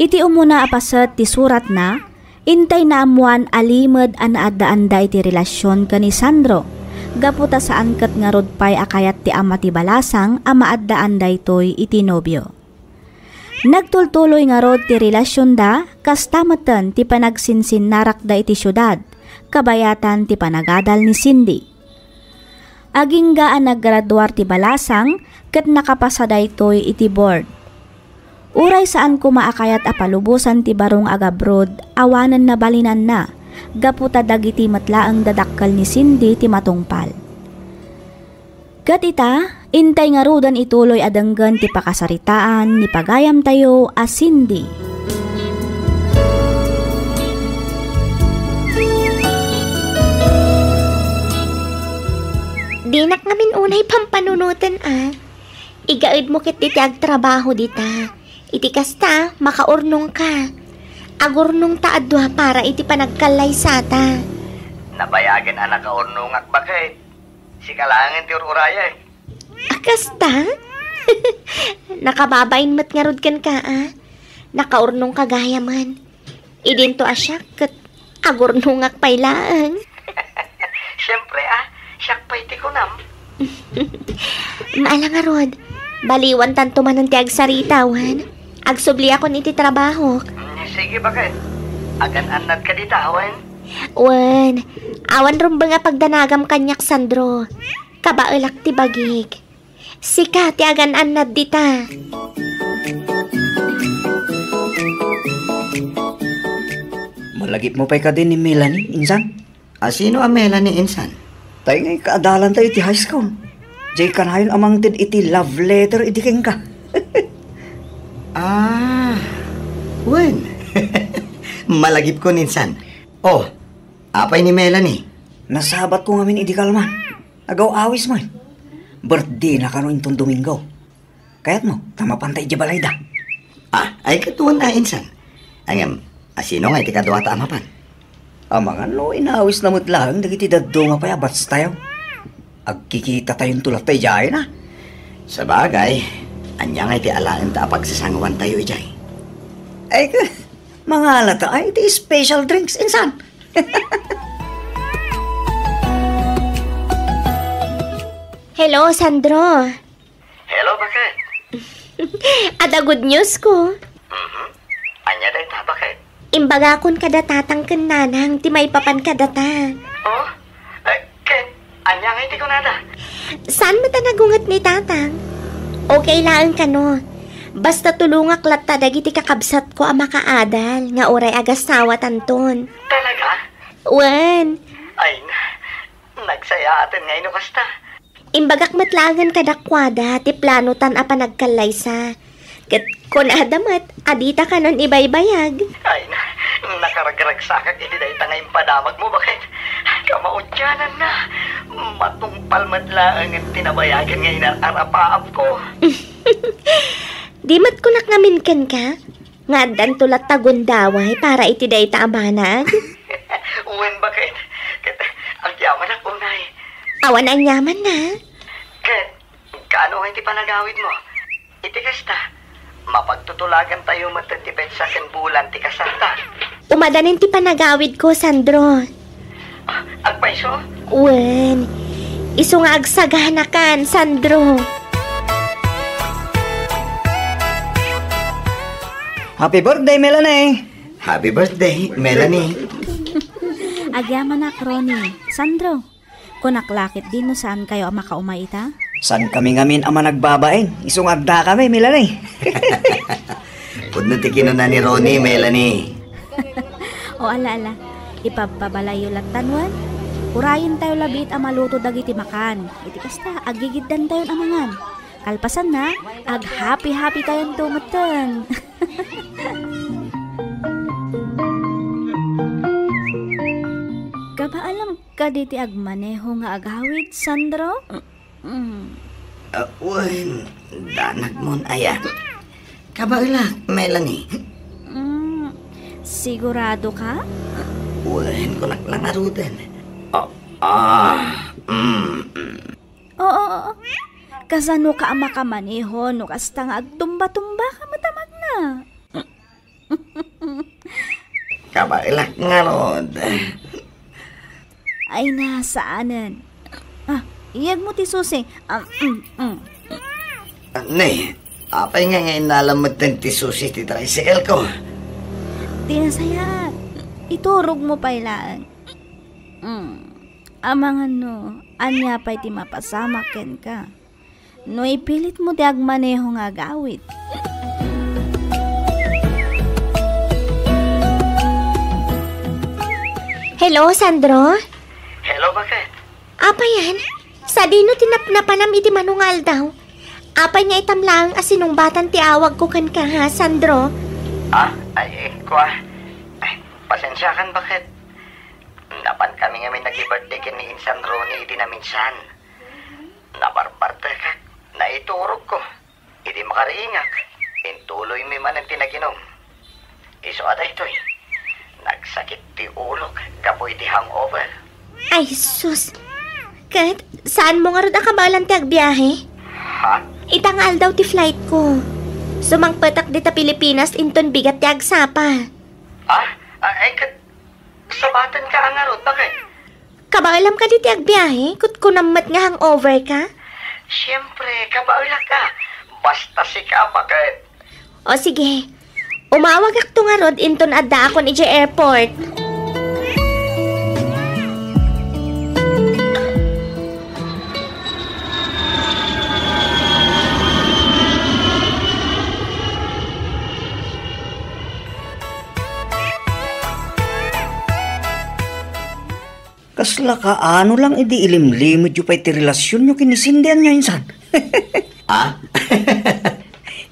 Iti umuna apasat ti surat na, intay na amuan alimod anaadda-anda iti relasyon ka ni Sandro. Gaputa saan kat nga rodpay akayat ti ama ti balasang ama adda-anda ito'y iti nobyo. Nagtultuloy nga rod ti relasyon da, kastamatan ti panagsinsin narak da iti syudad, kabayatan ti panagadal ni Cindy. Aging gaan naggraduar ti balasang, kat nakapasada ito'y iti board. Uray saan kumaakayat a palubusan ti barong agabrod, awanan na balinan na, gaputa dagiti matlaang dadakkal ni Cindy ti matungpal. Kat ita, intay nga rudan ituloy adanggan ti pakasaritaan ni pagayam tayo a Cindy. Dinak ngamin unay pampanunutan Igaid mo kit iti agtrabaho dita. Iti kasta, makaurnong ka. Agurnong taadwa para iti panagkalay sata. Nabayagan anak ka urnongak bakit? Si kalaangan ti ururaya. Akasta? Nakababain mat nga rod kan ka Nakaurnong kagaya man. Idinto asyak kat agurnongak pailaang. Siyempre siyak pa iti kunam. Maala nga rod, baliwan tanto man ang tiag saritawan. Agsubli ako niti trabaho. Sige bakit? Agan-anad ka ditawan? Wan, awan rumba nga pagdanagam kanyak Sandro. Kabaelak ti bagig. Sika ti agan-anad dita. Malagip mo pa'y ka din ni Melanie, insan? Sino ang Melanie, insan? Tayo nga'y kaadalan tayo iti high school. Jay kanayon amang tid iti love letter iti keng ka. Wen. Malagip ko ninsan. Oh, apay ni Melanie. Nasabat ko ngamin iti kalman. Agaw-awis mo. Birthday na kano intong Domingo. Kaya't mo, tamapantay di balay da. Ay katuan na insan. Angam, sino nga iti kadwa ta amapan? Amangan lo, inawis na mo't lang, dagiti daddo mapayabats tayo. Agkikita tayong tulat tayo dyan Sa bagay, anya nga iti alaan ta pagsasangawan tayo ijay. Ay, mga alata ay iti special drinks, insan. Hello, Sandro. Hello, bakit? Ada good news ko. Anya day ta, bakit? Imbagakon kada tatang ken nanang ti maipapan kada ta. Oh? Ken, anya nga iti ko nada? Saan mo ta nagungat ni tatang? Okay lang kano. Basta tulungak latta dagiti kakabsat ko ang makaadal nga oray agasawa tanton. Talaga? Wen. Ay, nagsaya atin nga inukasta. Imbagak matlangan kadakwada ti plano tan a panagkalaysa. Ket kun adamat adita kanon ibaybayag. Ay, nakaragragsakak iti day tangay padamag mo bakit? Kamaudyanan na. Matungpal madlaang at tinabayagan nga inararapaap ko. Di mat kunak ngamin ken ka? Nga addan tulat tagundaway para iti day taamanag? Uwan bakit? Ang yaman ako nay. Awan ang yaman na. Ken, kaano nga iti panagawid mo? Iti kasta, mapagtutulagan tayo matitipid sa bulan ti kasanta. Umadanin ti panagawid ko, Sandro. Agpaiso? Wen, iso nga agsaganakan, Sandro. Happy birthday, Melanie! Happy birthday, Melanie. Agyaman na, Ronnie. Sandro, kunaklakit din no saan kayo ang makaumaita? San kami ngamin ama nagbabain? Isong agda kami, Melanie. Pudno ti kinuna ni Ronnie, Melanie. O ala, ipapabalayo latanwan. Urayin tayo labit ang maluto dagiti makan. Iti kasta, agigiddan tayo amangan. Kalpasan na, ag-happy tayong tumatan. Kaba alam ka diti agmaneho nga agawid, Sandro? Wen, danag mon ayan. Kabailak, Melanie. Sigurado ka? Wen, kunak lang aruden. Oo. Kasano ka ang makamaneho no kasta nga agtumba-tumba ka matamag na. Kabailak nga rod. Ay nasaanan. Iyag mo ti susi. Ne, apay nga ngayon nalamad ng ti susi ti tricycle ko. Tinasaya. Iturog mo pailaan. Amangan no, anya pa'y ti mapasama ken ka. No ipilit mo ti agmaneho nga gawit. Hello, Sandro? Hello, bakit? Apa yan? Sa dino tinapnapanam iti manungal daw. Apay nga itamlang asinungbatan ti awag ko kan ka ha, Sandro? Pasensya kan, bakit? Napan kami nga may nag-birthday kin ni Insan Ronnie iti na minsan. Nabarbarta ka, naiturog ko. Hindi makariingak. Intuloy mi man ang tinaginom. Iso ada ito'y. Nagsakit ti ulog, kapoy ti hangover. Ay, sus. Kat, saan mo nga rin akabalan ti agbiyahe? Ha? Itangal daw ti flight ko. Sumangpatak di ta Pilipinas inton bigat ti agsapa. Kat, sabatan ka ang arot, bakit? Kabaalam ka di ti agbiyahe? Kutkunamat nga hangover ka? Siyempre, kabaula ka. Basta si ka, bakit? O sige, umawag ak nga rod inton adda akon iti airport. Kasla ka, ano lang idi ilimlimod yung pa'y ti relasyon nyo kinisindihan nyo insan. Ha?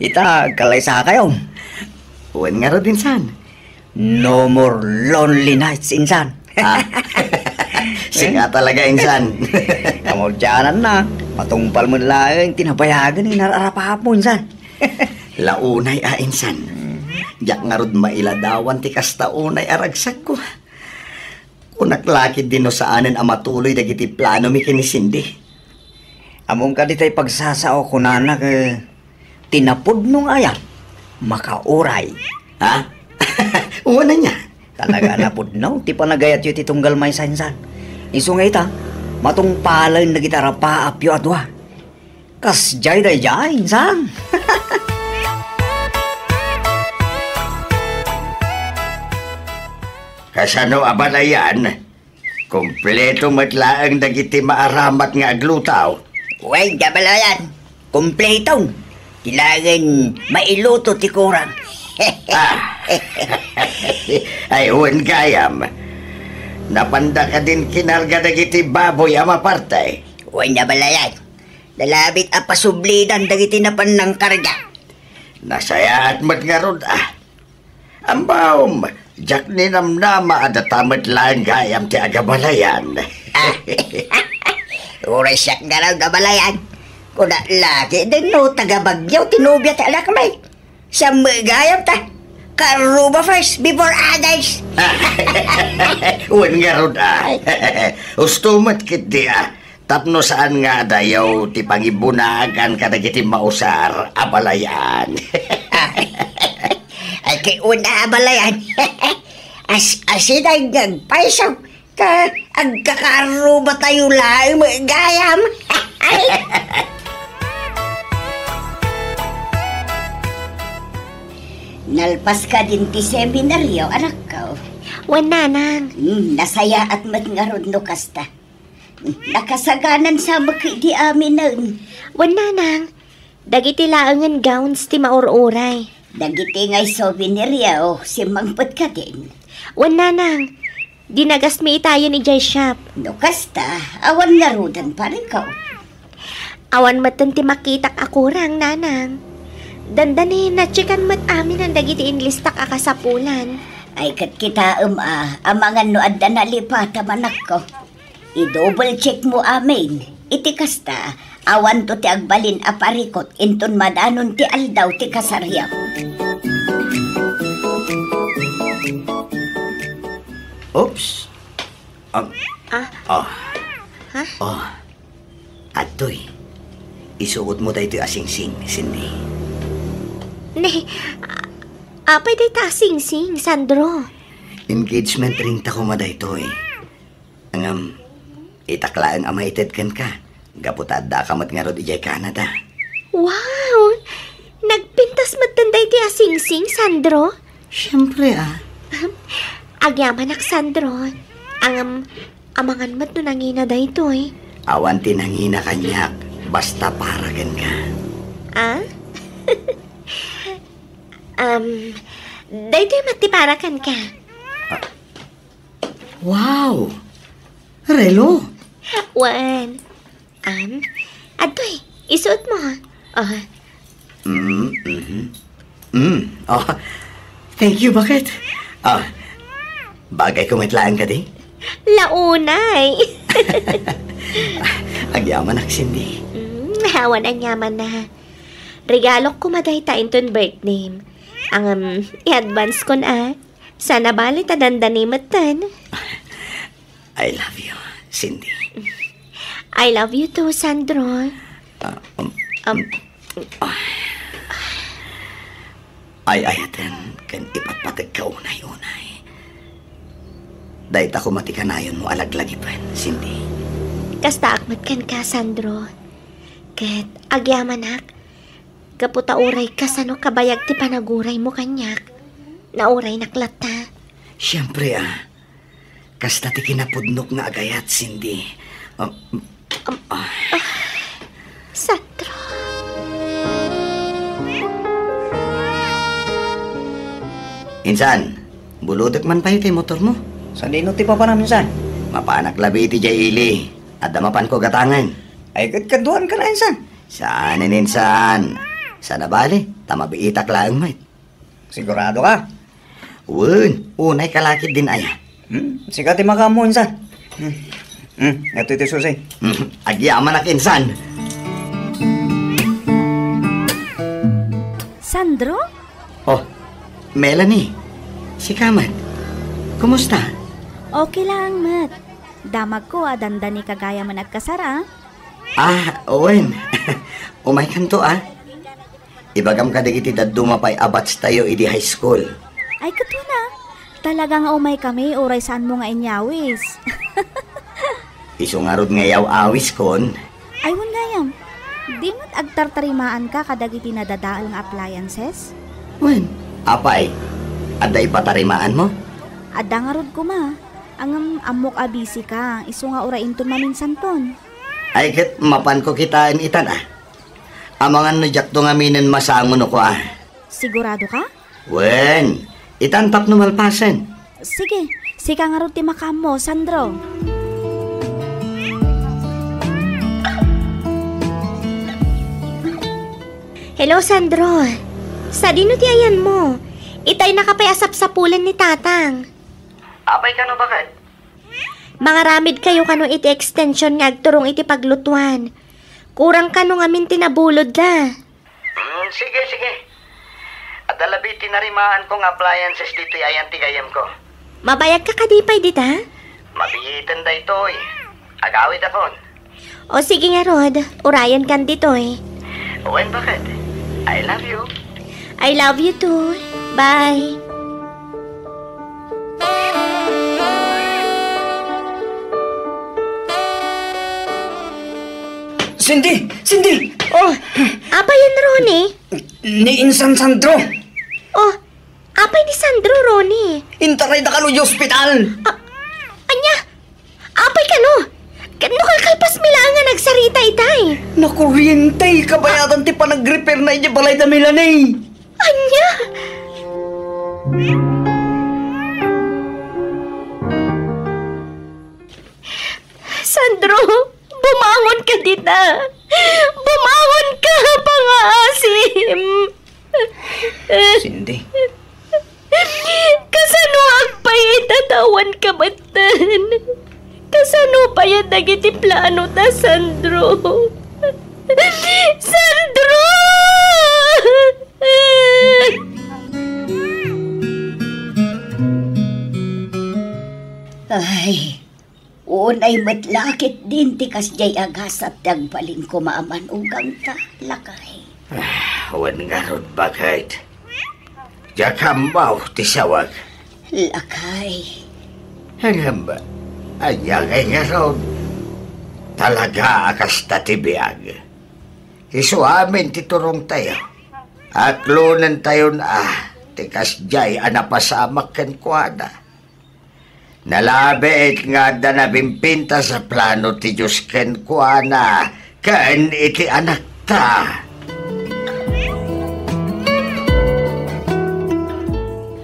Ita, kalay sa kayo. Uwan nga rin, Insan. No more lonely nights, insan. Singa talaga, Insan. Kamodyanan na. Matungpal mo nila yung tinabayagan ni nararapahap mo, insan. Launay, Insan. Diyak nga rin mailadawan ti kasta unay aragsak ko. Kunaklakid din no saanin ang matuloy dagiti plano mi kinisindi. Among ka ditay pagsasao ko nanak, tinapod nung ayan, makauray. Ha? Uwan na niya. Talaga napod no, ti panagayat yu titunggal may sansan. Iso nga ita, matungpalay na gitara pa apyo atwa. Kas jay day jay, insan. Kasano abalayan? Kompleto matlaang dagiti maaramat nga aglutaw. Uy, gabalayan. Kompletong. Kailangan mailuto ti kurang. Ay, uwan gayam. Napanda ka din kinarga dagiti baboy ama partay. Uy, gabalayan. Lalabit a pasublidan dagiti napan ng karga. Nasaya at matngarod Ambaw, jak ni namnama adatamat lang gayam ti agabalayan. Uray siyak nga raw gabalayan. Kuna lagi din no tagabagyaw tinubya ta anak may. Siya magayam ta. Karuba first before others. Uwan nga rod Ustumat kit di tapno saan nga dayaw ti pangibunagan kadagiti mausar abalayan. Ay, kay una balayan. Asinay nagpaisaw ka, ang kakaruba tayo lang, gayam. Nalpas ka din ti seminaryo, anak ko. Wan nanang. Nasaya at matngarod no kasta. Nakasaganan sa di amin nun. Wan nanang. Dagiti laangan gowns ti maururay. Dagiti ngay souvenirya o simangpot ka din. Wan nanang. Dinagas mi itayo ni Jay Shop. No kasta, awan ngarudan pa rin ko. Awan matan ti makitak akurang nanang. Dandanin na chikan mat amin ang dagiti inlistak akasapulan. Ay kat kita amangan no adda na lipata manak ko. I-double check mo amin. Iti kasta, awan to ti agbalin aparikot inton madanon ti aldaw ti kasaryaw. Oops. Atoy. Isuot mo tayo ito asingsing, Cindy. Ne, apay day ta sing-sing, Sandro. Engagement ring ta kumada ito eh. Ang itaklaan amaited kan ka. Gaputad da kamat nga rod ijay Canada. Wow! Nagpintas matanday ti asing-sing, Sandro. Siyempre Agyaman ak, Sandro. Amangan mat no nangina da ito eh. Awan tinangina kanyak. Basta paragan ka. Ah? Dahito yung matiparakan ka. Wow! Relo! Wan. Adoy, isuot mo ha. Thank you, bakit? Bagay kumitlaan ka di? Launay. Agyaman ak, Cindy. Hawan ang yaman na. Regalo ko maday ta inton birthday. Ang i-advance ko na. Sana bali ta dandanimatan. I love you, Cindy. I love you too, Sandro. Ay ayaten kan ipatpatag ka unay-unay. Dahil ako matikanayon mo alaglagi pa, Cindy. Kasta akmat kan ka, Sandro. Ket agyaman ak. Kaputa uray ka sano kabayag ti panaguray mo kanyak. Nauray naklata. Siyempre kasta ti kinapudnok nga agayat, Cindy. Sandro. Insan, buludak man pa iti motor mo. Saan din ti papa namin saan? Mapanak labi iti jay ili. At damapan ko gatangan. Ay kaduan ka na insan. Saan insan? Sana bali, tamabiitak lang mait. Sigurado ka? Unay kalakit din aya. Sikat ti makamo insan. Ito iti susi. Agyaman ak insan. Sandro? Oh, Melanie. Si Kamat. Kumusta? Okay lang, Mat. Damag ko, dandani kagaya man nagkasara. Owen. Umay kanto, Ibagam ka digiti dumapay abats tayo idi high school. Ay, kato na. Talagang umay kami, oray saan mo nga inyawis. Isungarod ngayaw awis kon. Ay, gayam. Di mo't agtartarimaan ka kadagiti nadadaal nga appliances? Wen, apay. Ada ipatarimaan mo? Adda nga rod ko ma. Ang amok abisi ka, iso nga orain to maminsan ton. Ay ket mapan ko kitaan itan Amangan no jak to nga minen masangon ko Sigurado ka? Wen, itan tap no malpasen. Sige, sika nga rod ti makamo, Sandro. Hello, Sandro. Sa dino ti ayan mo? Itay nakapayasap sa pulan ni Tatang. Apay ka no bakit? Mga ramid kayo kano iti extension nga agturong iti paglutuan. Kurang kano nga min tinabulod da. Sige. At alabi tinarimaan kong appliances dito ayan tigayam ko. Mabayag ka kadipay dita? Mabiyitan da ito Agawid akon. O sige nga Rod, urayan kan dito Wen bakit? I love you. I love you too. Bye. Cindy! Cindy! Oh, apa yun, Ronnie? Ni Insan Sandro! Oh, apa ni Sandro, Ronnie? Intaray na kanu hospital! Anya, apay ka no? Kano kalkalpas milangan nagsarita itay? Nakuryente, kabayatan ti pa nag-repair na iya balay na Milanay! Anya? Sandro, bumangon ka dita. Bumangon ka, pangaasim. Cindy, Kasano agpay itatawan ka batan? Kasano pa yan nagiti plano ta, Sandro? Sandro! Ay, unay matlakit din ti kasjay agas at tagbalin ko maaman ugang ta, lakay. Wan nga ron bakit. Jakambaw ti sawag. Lakay. Hanggang ba? Ayagay nga ron. Talaga akas tatibiyag. Isuamin ti turong tayo. Aklunan tayo na ti kasjay anapasamak ken kuada. Nalabit nga da nabimpinta sa plano ti Diyos ken kuana ken iti anak ta.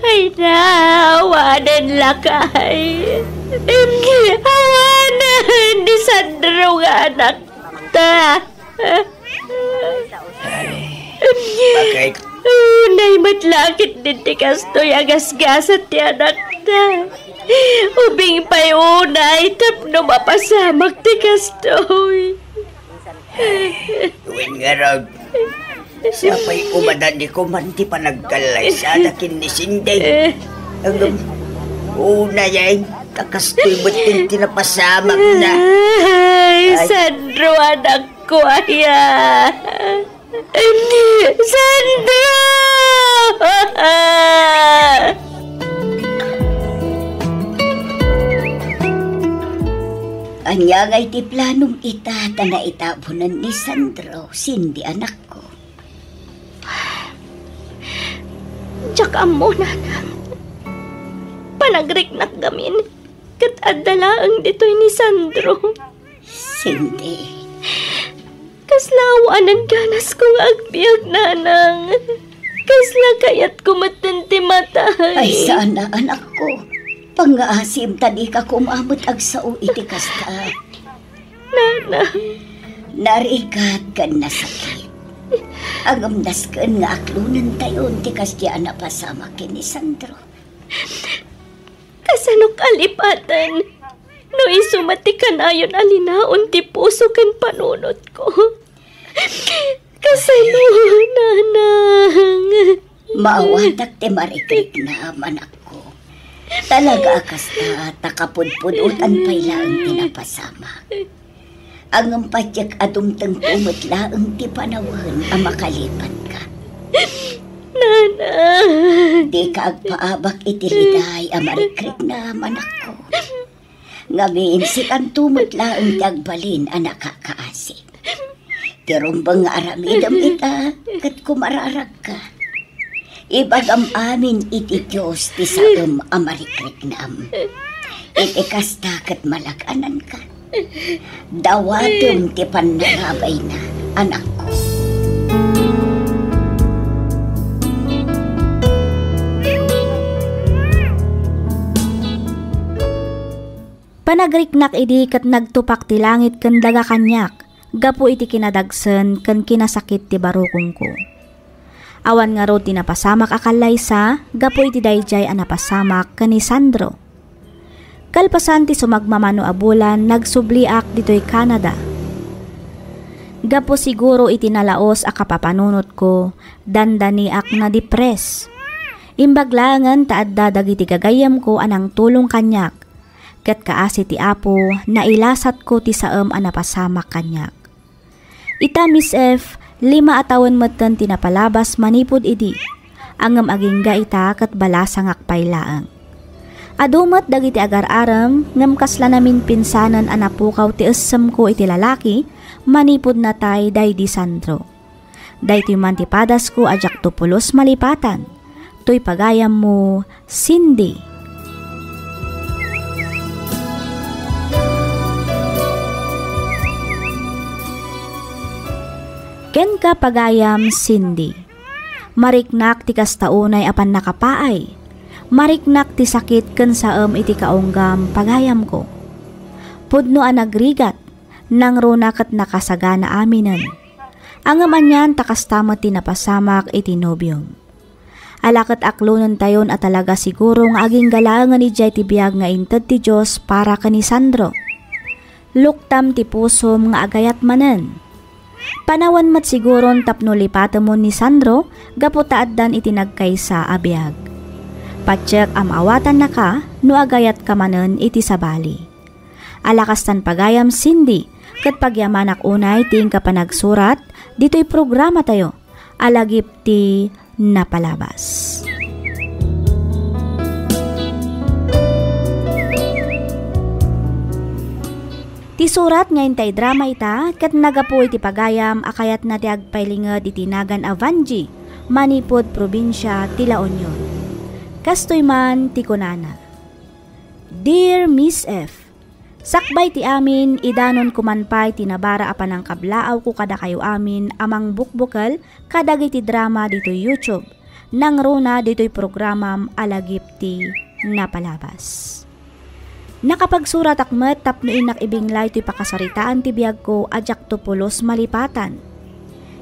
Ay na, awanan lakay. Awanan ni Sandro nga anak ta. bakit? Unay matlakit din ti kastoy agasgasat ti anak ta. Ubing pa'y unay tapno mapasamak ti kastoy. Uwin nga raw. Siya pa'y umadan di ko man ti panagkalay sa anakin ni Cindy. Hanggang una yan, takastoy mo't yung tinapasamak na. Ay, Sandro, anak ko, aya. Sandro! Anyagay ti planong itata na itabunan ni Sandro, Cindy anak ko. Tsaka mo, nanang. Panagrik gamin. Kat adalaang dito'y ni Sandro. Cindy. Kaslawaanan ganas kong agbiag, nanang. Kasla kayat kumatinti matay. Ay sana anak ko. Pangaasim tadi ka kumamot agsao iti kasta. Nanang. Narigat ka na sakit. Agamdas ka nga aklunan tayo ti kasya na pasama kini Sandro. Kasano kalipatan? No isumati ka na yun alinaon ti puso kan panunot ko. Kasano, nanang? Maawatak ti marikrik na manak ko. Talaga kasta takapudpudutan pa'y laang tinapasama. Ang ampatyak adumtang pumatlaang ti panawan ang makalipat ka. Nanang. Di ka agpaabak itiliday ang marikrik na manak ko. Ngamin si kan tumatlaang tagbalin ang nakakaasip. Tirumbang nga aramidam ita kat kumararag ka. Ibagam amin iti Diyos ti saam ang marikrik naam. Iti kasta kat malakanan ka. Dawatum ti panarabay na anak ko. Panagriknak idi kat nagtupak ti langit ken daga kanyak. Gapo iti kinadagsen ken kinasakit ti barukong ko. Awan nga ro tinapasamak akalay sa gapo iti dayjay a napasamak ken ni Sandro. Kalpasan ti sumagmamano a bulan nagsubliak ditoy Canada. Gapo siguro iti nalaos a kapapanunot ko dandaniak na depres. Imbaglangan taadda dagiti gagayam ko anang tulong kanyak. Ket kaasi ti Apo na ilasat ko ti saem a napasamak kanyak. Ita Miss F, 5 atawan metten tinapalabas manipod idi. Angam aging ita kat balasang akpay laang. Adumat dagiti agar-aram ngam kasla namin pinsanan anapukaw ti essem ko iti lalaki manipod na tay day di Sandro. Daytoy man ti padas ko ajak tupulos malipatan. To'y pagayam mo, Cindy. Ken ka pagayam, Cindy. Mariknak ti kastaunay apan nakapaay. Mariknak ti sakit ken saem iti kaunggam pagayam ko. Pudno a nagrigat nang runa ket nakasagana aminan. Angam anyan takastamat ti napasamak iti nobyom. Alakat aklonon tayon at talaga siguro nga aging galangan ni Jay ti biyag nga inted ti Diyos para ka ni Sandro. Luktam ti pusom nga agayat manen. Panawan mat siguron tapno lipatamon ni Sandro gaputaaddan iti nagkaysa a biyag. Patsyak amawatan na ka no agayat ka manen iti sabali. Alakastan pagayam, Cindy, kat pagyamanak unay ting kapanagsurat, dito'y programa tayo, alagip ti napalabas. Ti surat nga intay drama ita, kat nagapu iti pagayam, akayat na ti agpailingad iti Nagan Avanji, Manipod, Probinsya, ti La Union. Kastoy man ti kunana. Dear Miss F, sakbay ti amin, idanon kumanpay tinabara apan ang kablaaw ko kada kayo amin amang bukbukal kadag iti drama dito YouTube. Nang runa dito'y programam alagip ti napalabas. Nakapagsurat akmet tapno inak ibinglay to'y pakasaritaan ti biyag ko ajak tupulos malipatan.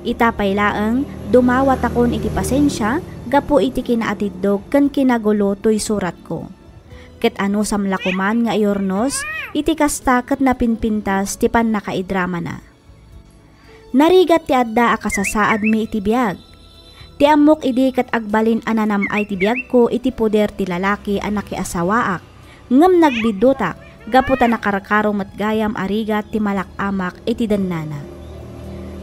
Itapay laeng dumawat akon iti pasensya gapu iti kinaatiddog ken kinagulo to'y surat ko. Ket ano samlakuman nga iyornos, iti kasta ket napinpintas ti pan nakaidrama na. Narigat ti adda akasasaad mi iti biag. Ti amok idi ket agbalin ananam ay ti biag ko iti poder ti lalaki anak ki asawaak. Ngem nagbidutak, gaputa nakarakaro matgayam arigat ti malakamak iti dannana.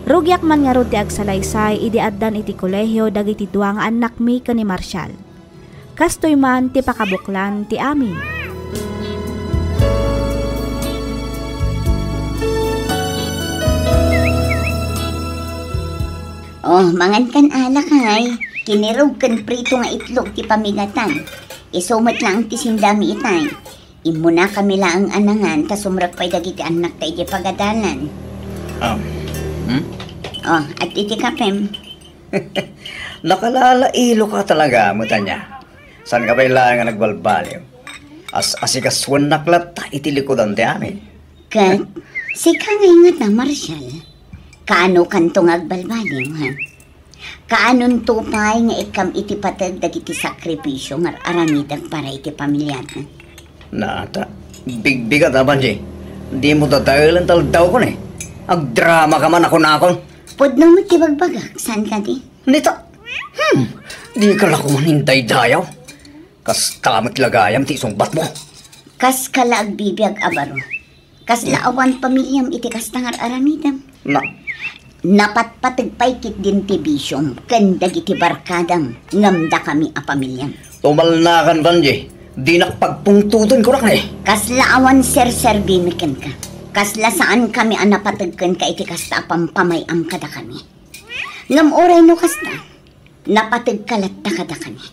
Rugyak man nga rod ti agsalaysay idi addan iti kolehyo dagiti duwa nga anak mi ken ni Marshall. Kastoy man ti pakabuklan ti amin. Oh, mangan kan alak hay. Kinirog kan prito nga itlog ti pamigatan. Isumat lang ti sindami itay. Imo na kami lang ang anangan ta sumrag pay dagiti anak tayo di pagadalan. Oh, at iti kapem. Nakalalailo ka talaga, mutanya. San ka ba ilang nga nagbalbaliw? Asikaswan naklat iti likodan ti amin. Kat, si kangay nga ta, Marshall. Kaano kantong agbalbaliw, ha? Kaanon tupay nga ikam iti patag dagiti sakripisyo nga aramidag para iti pamilyatan. Nata, bigbigat Abanji. Di mo tatagalan taldaw ko na eh. Agdrama ka man ako na akong. Pudno mo tibagbagak, saan ka di? Nita, di ka lang kumanintay dayaw. Kas tamit lagayam ti isungbat mo. Kas kalaag bibiyag abaro. Kas laawan pamilyam iti kastangar aramidam. Napatpatagpay kit din ti bisyom. Kandag iti barkadam. Ngamda kami a pamilyam. Tumalnakan Banji. Di nakpagpungtuton ko na eh. Kas laawan ser-servimikan ka. Kasla saan kami ang napatagkan ka iti kasta pampamayam kada kami. Ngam oray no kasta, napatag kalatta kada kami.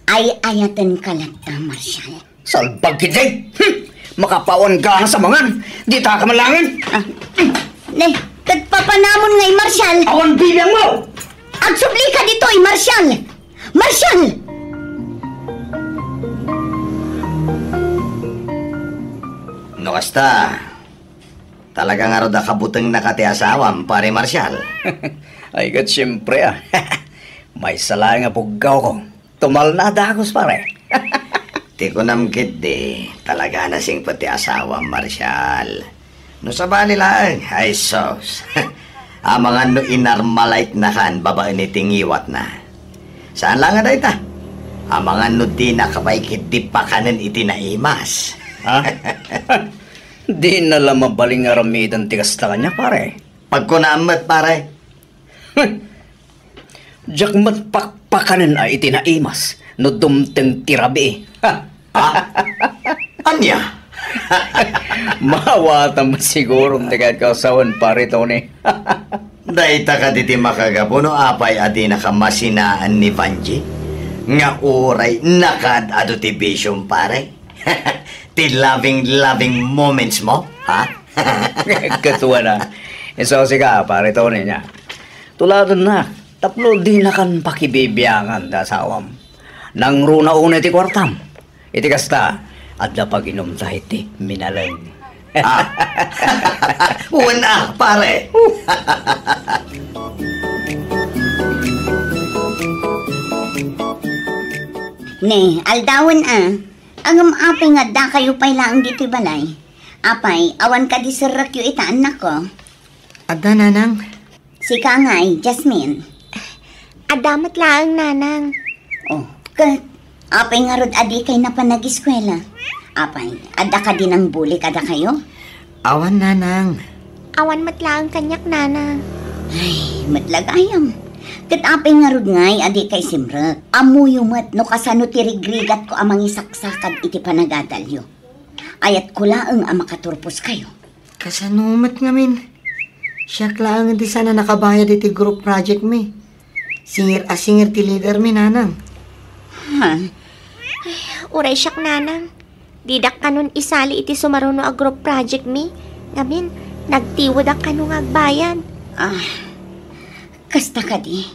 Ay ayatan kalatta, Marshall. Salbag kitay! Makapawan ka sa mangan! Di ta ka malangin! Ne, kagpapanamon ngay, Marshall! Awan bilang mo! Agsubli ka dito, Marshall! Marshall! No kasta, talaga nga ro da kabutang nakati asawam, pare Marshall. Ay kat siyempre ah. May sala nga puggaw ko. Tumal na dagos pare. Ti ko namkit di, talaga na sing pati asawam, Marshall. No sa balilaan, ay sos. Amangan no inarmalite na kan, babaan ni tingiwat na. Saan lang nga da ita? Amangan no di nakapaikit di pa kanan itinaimas. Ha? Di na lang mabaling aramidan tigas na kanya, pare. Pagkunamat, pare. Diyak matpakpak pakanan ay itinaimas no dumteng tirabi. Anya? Mawata mo siguro tigad kausawan pare Tony. Dahita ka diti makagapuno apay adi nakamasinaan ni Vanji. Nga uray nakad ado ti vision pare. Ti loving moments mo, ha? Katuwa na. Iso ka pare Tony niya. Tuladan na. Tapno di na kan pakibibiyangan da sawam. Nang runa-una ti kwartam. Iti kasta, adla pag-inom tayo ti minalang. Una, pare. Ne, aldawan Ang apay nga da kayo pa'y lang dito balay. Apay, awan ka di sirak yung itaan na ko. Ada, nanang. Si Kangay, Jasmine. Adamat lang, nanang. Oh, apay nga rod adi kay na panag-eskwela. Apay, ada ka din ang buli kada kayo? Awan, nanang. Awan matlang kanyak, nanang. Ay, matlagayam. Kat apay nga rod ngay adi kay simrak. Amuyo mat no kasano tirigrigat ko amang isaksakad iti panagadalyo. Ayat ko laang makaturpos kayo. Kasanumat ngamin. Siya lang di sana nakabayad iti group project mi. Singir ti leader mi, nanang. Ha? Uray siyak, nanang. Didak kanon isali iti sumaruno a group project mi. Ngamin, nagtiwad ang kanong agbayan. Kasta ka di.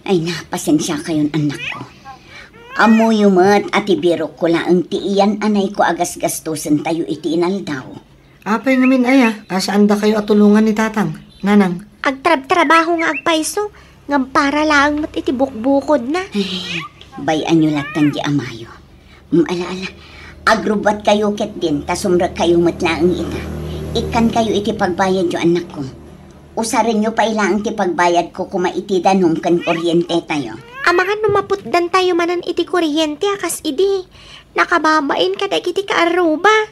Ay pasensya kayon anak ko. Amuyo mat at ibiro ko laang tiiyan anay ko agas gastusan tayo iti inaldaw. Apay ngamin asaan da kayo atulungan ni tatang, nanang? Agtrabaho nga agpaiso. Ngam para lang mat iti bukbukod na. Ay, bayan nyo latan di amayo. Alaala, agrubat kayo ket din, tasumrag kayo matlaang ita. Ikan kayo iti pagbayad yung anak ko. Usarin nyo pa ilang iti pagbayad ko kumaitidanong kan kuryente tayo. Amangan numaputdan tayo manan iti kuryente akas idi. Nakababain ka da iti kaaruba.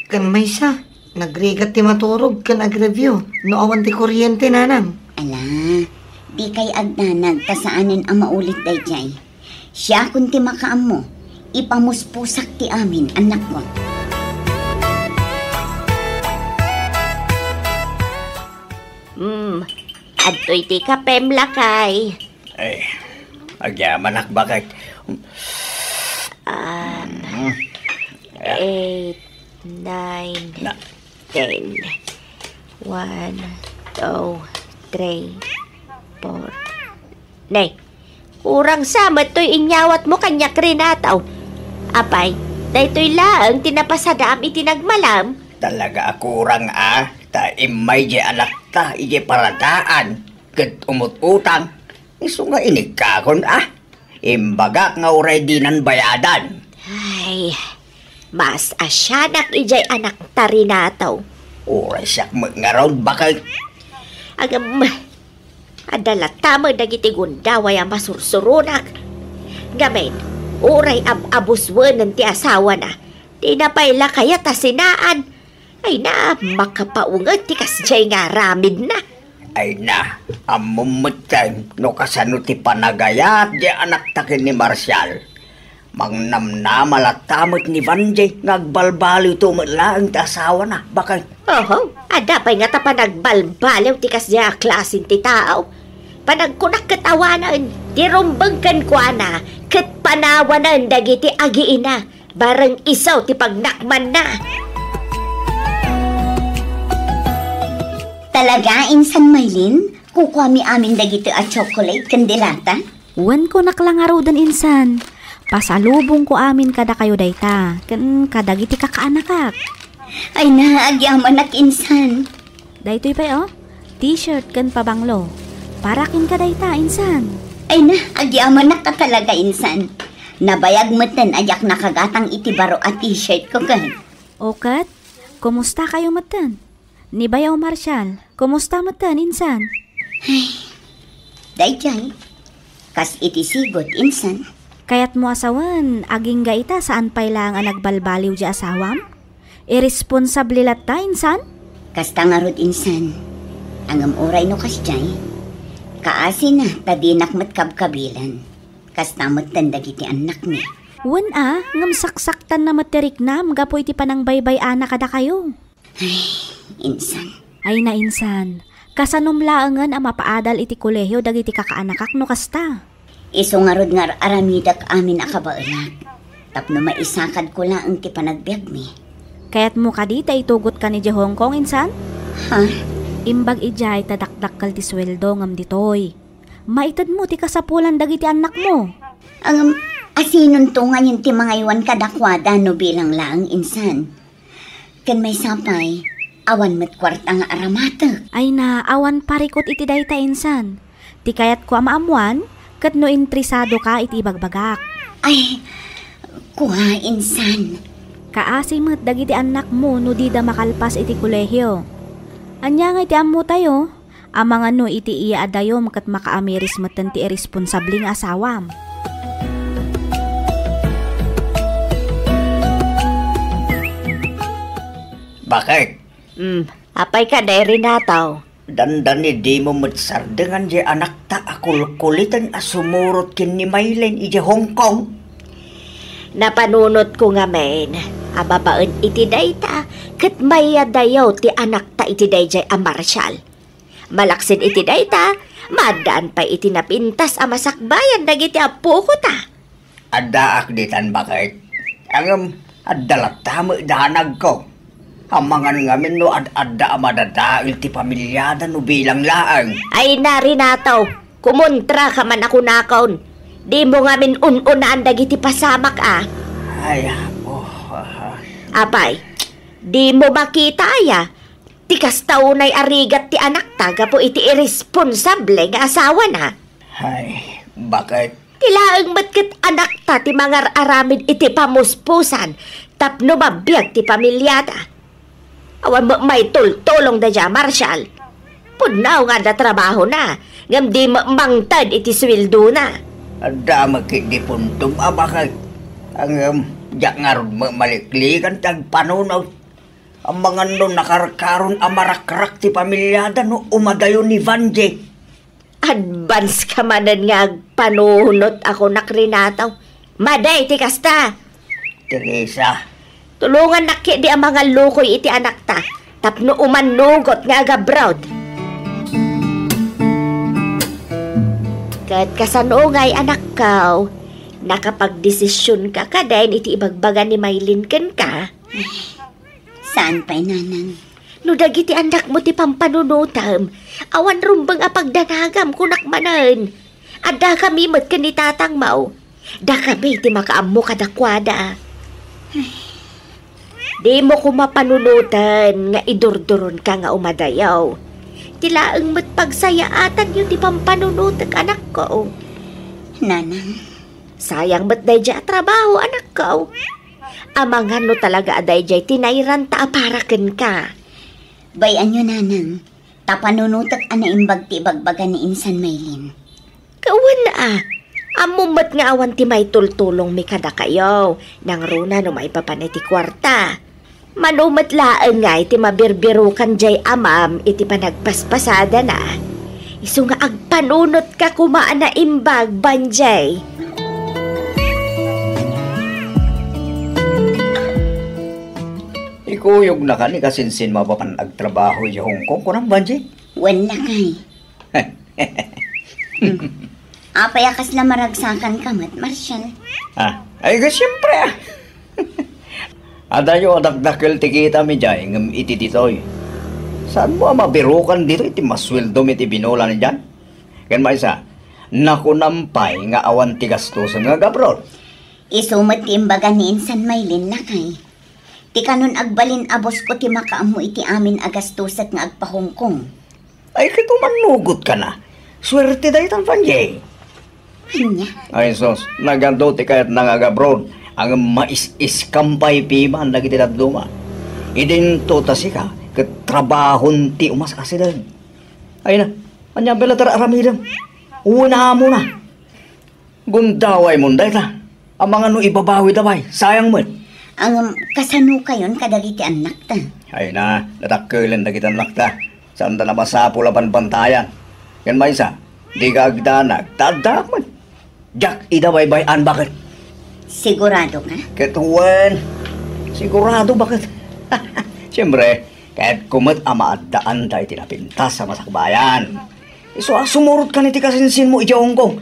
Kan may sa, nagrigat ti maturog kan agreview. No awan ti kuryente, nanang. Ala, di kay agdanag kasaanin ang maulit dayjay. Siya kun ti makaam mo, ipamuspusak ti amin, anak ko. Adtoy ti kapem lakay. Ay, agyaman bakit? 8, 9, 10. 1, 2, 3, 4. Nay, urang samat to'y inyawat mo kanyak rin ataw. Apay, dahito'y laang tinapasadam itinagmalam. Talaga ako urang ta imay di anak ta ije paradaan. Ket umut-utang. Iso nga inikakon Imbaga nga uray dinan bayadan. Ay, mas asyanak ijay anak tarinataw. Uray siyak ngaron bakal. Agam, adalat tama dagiti gundaway ang masursurunak. Gamen, uray abuswanan ti asawa na. Di na paila kaya tasinaan. Ay na, makapaungat ti kasjay nga ramid na. Ay na, amumutan no kasano ti panagayat di anak takin ni Marcial. Mangnamnamalatamot ni Vanjay ngagbalbaliw tumadlaang ti asawa na. Bakal? Oho, adapay nga ta panagbalbaliw ti kasjay klasin ti tao. Panagkunak katawanan, ti rumbagkan kwa na, kat panawanan dagiti agiina, barang isaw ti pagnakman na. Talaga, Insan Maylin? Kukuha mi amin dagito a chocolate kandelata? Wan ko naklangaraw dan insan. Pasalubong ko amin kada kayo dayta. Kan kadagiti kakaanakak. Ay na, agyaman nak Insan. Daytoy pa T-shirt kan pabanglo. Para kin ka dayta, insan. Ay na, agyaman nak ka talaga Insan. Nabayag mo ten ayak nakagatang itibaro at t-shirt ko kan. Okat, kumusta kayo matan? Ni Bayaw Marcial, kumusta matan, insan? Ay, dayjay. Kas iti sigot, Insan. Kayat mo asawan, aging gaita saan pay lang ang nagbalbaliw di asawam? Irresponsable latta, insan? Kasta nga rod, Insan. Angam oray no kasjay. Kaasi na, tadinak mat kabkabilan. Kastamot tanda iti anak ni. Wen ngam saksaktan na materik nam, gapo iti panang baybay ana kada kayo. Insan. Ay na insan, kasanumlaangan ang mapaadal iti kolehiyo dagiti kakaanakak no kasta. Iso nga rod nga aramidak amin akabailag. Tapno maisakad ko lang ang ti panagbiag mi. Kaya't mo kadita itugot ka ni di Hong Kong insan? Ha? Imbag ijay tadakdakkal ti sweldo ngam ditoy. Maitad mo ti kasapulan dagiti anak mo. Ang asinon to nga yung ti mga iwan kadakwada no bilang lang insan. Kan may sapay, awan mat kwarta nga aramatag. Ay na, awan parikot iti dayta insan. Ti kayat ko amaamuan, kat no intrisado ka iti bagbagak. Ay, kuha insan. Kaasimot dagiti anak mo no di da makalpas iti kolehiyo. Anya nga iti ammo tayo, amang ano iti iya adayom kat makaamiris matan ti irresponsabling asawam. Bakit? Apay ka dahil rinataw. Dandani di mo matsardengan di anak ta akul-kulitan asumurot kin ni Maylin iji Hong Kong. Napanunot ko nga men, ababaan iti dayta, kat maya dayaw ti anak ta iti dayjay a Marshall. Malaksin iti dayta, madaan pa iti napintas a masakbayan dagiti apo ko ta. Adaak ditan bakit? Ang adalat tamo danag ko. Amangan ngamin no ad-adda amadadail ti pamilyada no bilang laang. Ay narinataw, kumontra ka man ako nakaon. Di mo ngamin un-unaan dagiti pasamak Ay, Apay, di mo makita tikas taunay arigat ti anak taga po iti irresponsable nga asawa na. Ay, bakit? Tilaang matkat anak ta ti mga aramid iti pamuspusan, tapno mabiyag ti pamilyada. Awan mo may tultulong da dya, Marshall. Punaw nga da trabaho na, ngam di mangtad iti swildo na. Ada makiti puntum bakit? Ang jak ngarod maliklikan tag panunaw. Ang mga no nakarkaron amarakrak ti pamilyada no umadayo ni Vanje. Advance ka manan nga panuhunot ako nakrinataw. Maday ti kasta. Teresa. Tulungan naki di ang mga lukoy iti anak ta. Tapno umanugot nga agabrod. Kat kasanungay anak kaw, nakapagdesisyon ka kadain iti ibagbagan ni Maylin ken ka. Saan pa'y nanang? No dagiti anak mo ti pampanunutam, awan rumbang apagdanagam kunak manan. Ada kami mat kanitatang mau. Da kami ti makaammo kadakwada. Di mo ko mapanunutan nga idurduron ka nga umadayaw. Tilaang mat pagsayaatan yun ti pampanunutan anak ko. Nanang? Sayang mat dayja trabaho anak ko. Amangan no talaga adayjay tinayran ta aparaken ka. Bayan nyo nanang, tapanunutak anaimbag ti ibagbagan ni Insan Maylin. Kawan na amumat nga awan ti may tultulong mi kada kayo. Nang runa no may papaniti kwarta. Manumat laeng nga iti mabirbirukan jay amam iti panagpaspasada na. Isu nga agpanunot ka kumaan na imbag banjay. Ikuyog na ka ni kasinsin mapapan agtrabaho sa Hong Kong kunang Vanje. Wala kay. Apay akas na maragsakan ka mat, Marshall. Ay ka siyempre Adayo adagdakil tikita mi dyan ng iti ditoy. Saan mo mabirukan dito iti masweldo mi iti binola ni dyan? Kan maisa, nakunampay nga awan ti gastusan nga gabrol. Isumat ti imbaga ni Insan Maylin na kay. Ti kanon agbalin abos ko ti makaamo iti amin agastusat nga agpahongkong. Ay kito manugot ka na. Swerte dahi tan Vanje. Anya? Ay sos, nagando ti kayat nangagabrod. Ang mais-iskampay piman na kiti dadluma. Idin to tasika, katrabahon ti umas kasi din. Ay na, anya bela tara aramidam. Una mo na. Gundaway mo dahil ta. Ang mga no ibabawi dabay, sayang mo. Ang kasano kayon kadagiti anak ta. Ay na, natakilan na kita anak ta. Saan ta na masapo laban bantayan. Yan may isa, di ka agdanag, tadak mo. Jack, idabaybay-an bakit? Sigurado ka? Ketuan, sigurado bakit? Siyempre, kahit kumot amaadaan tayo tinapintas sa masakbayan. So, sumurot ka niti kasinsin mo, ijawong ko.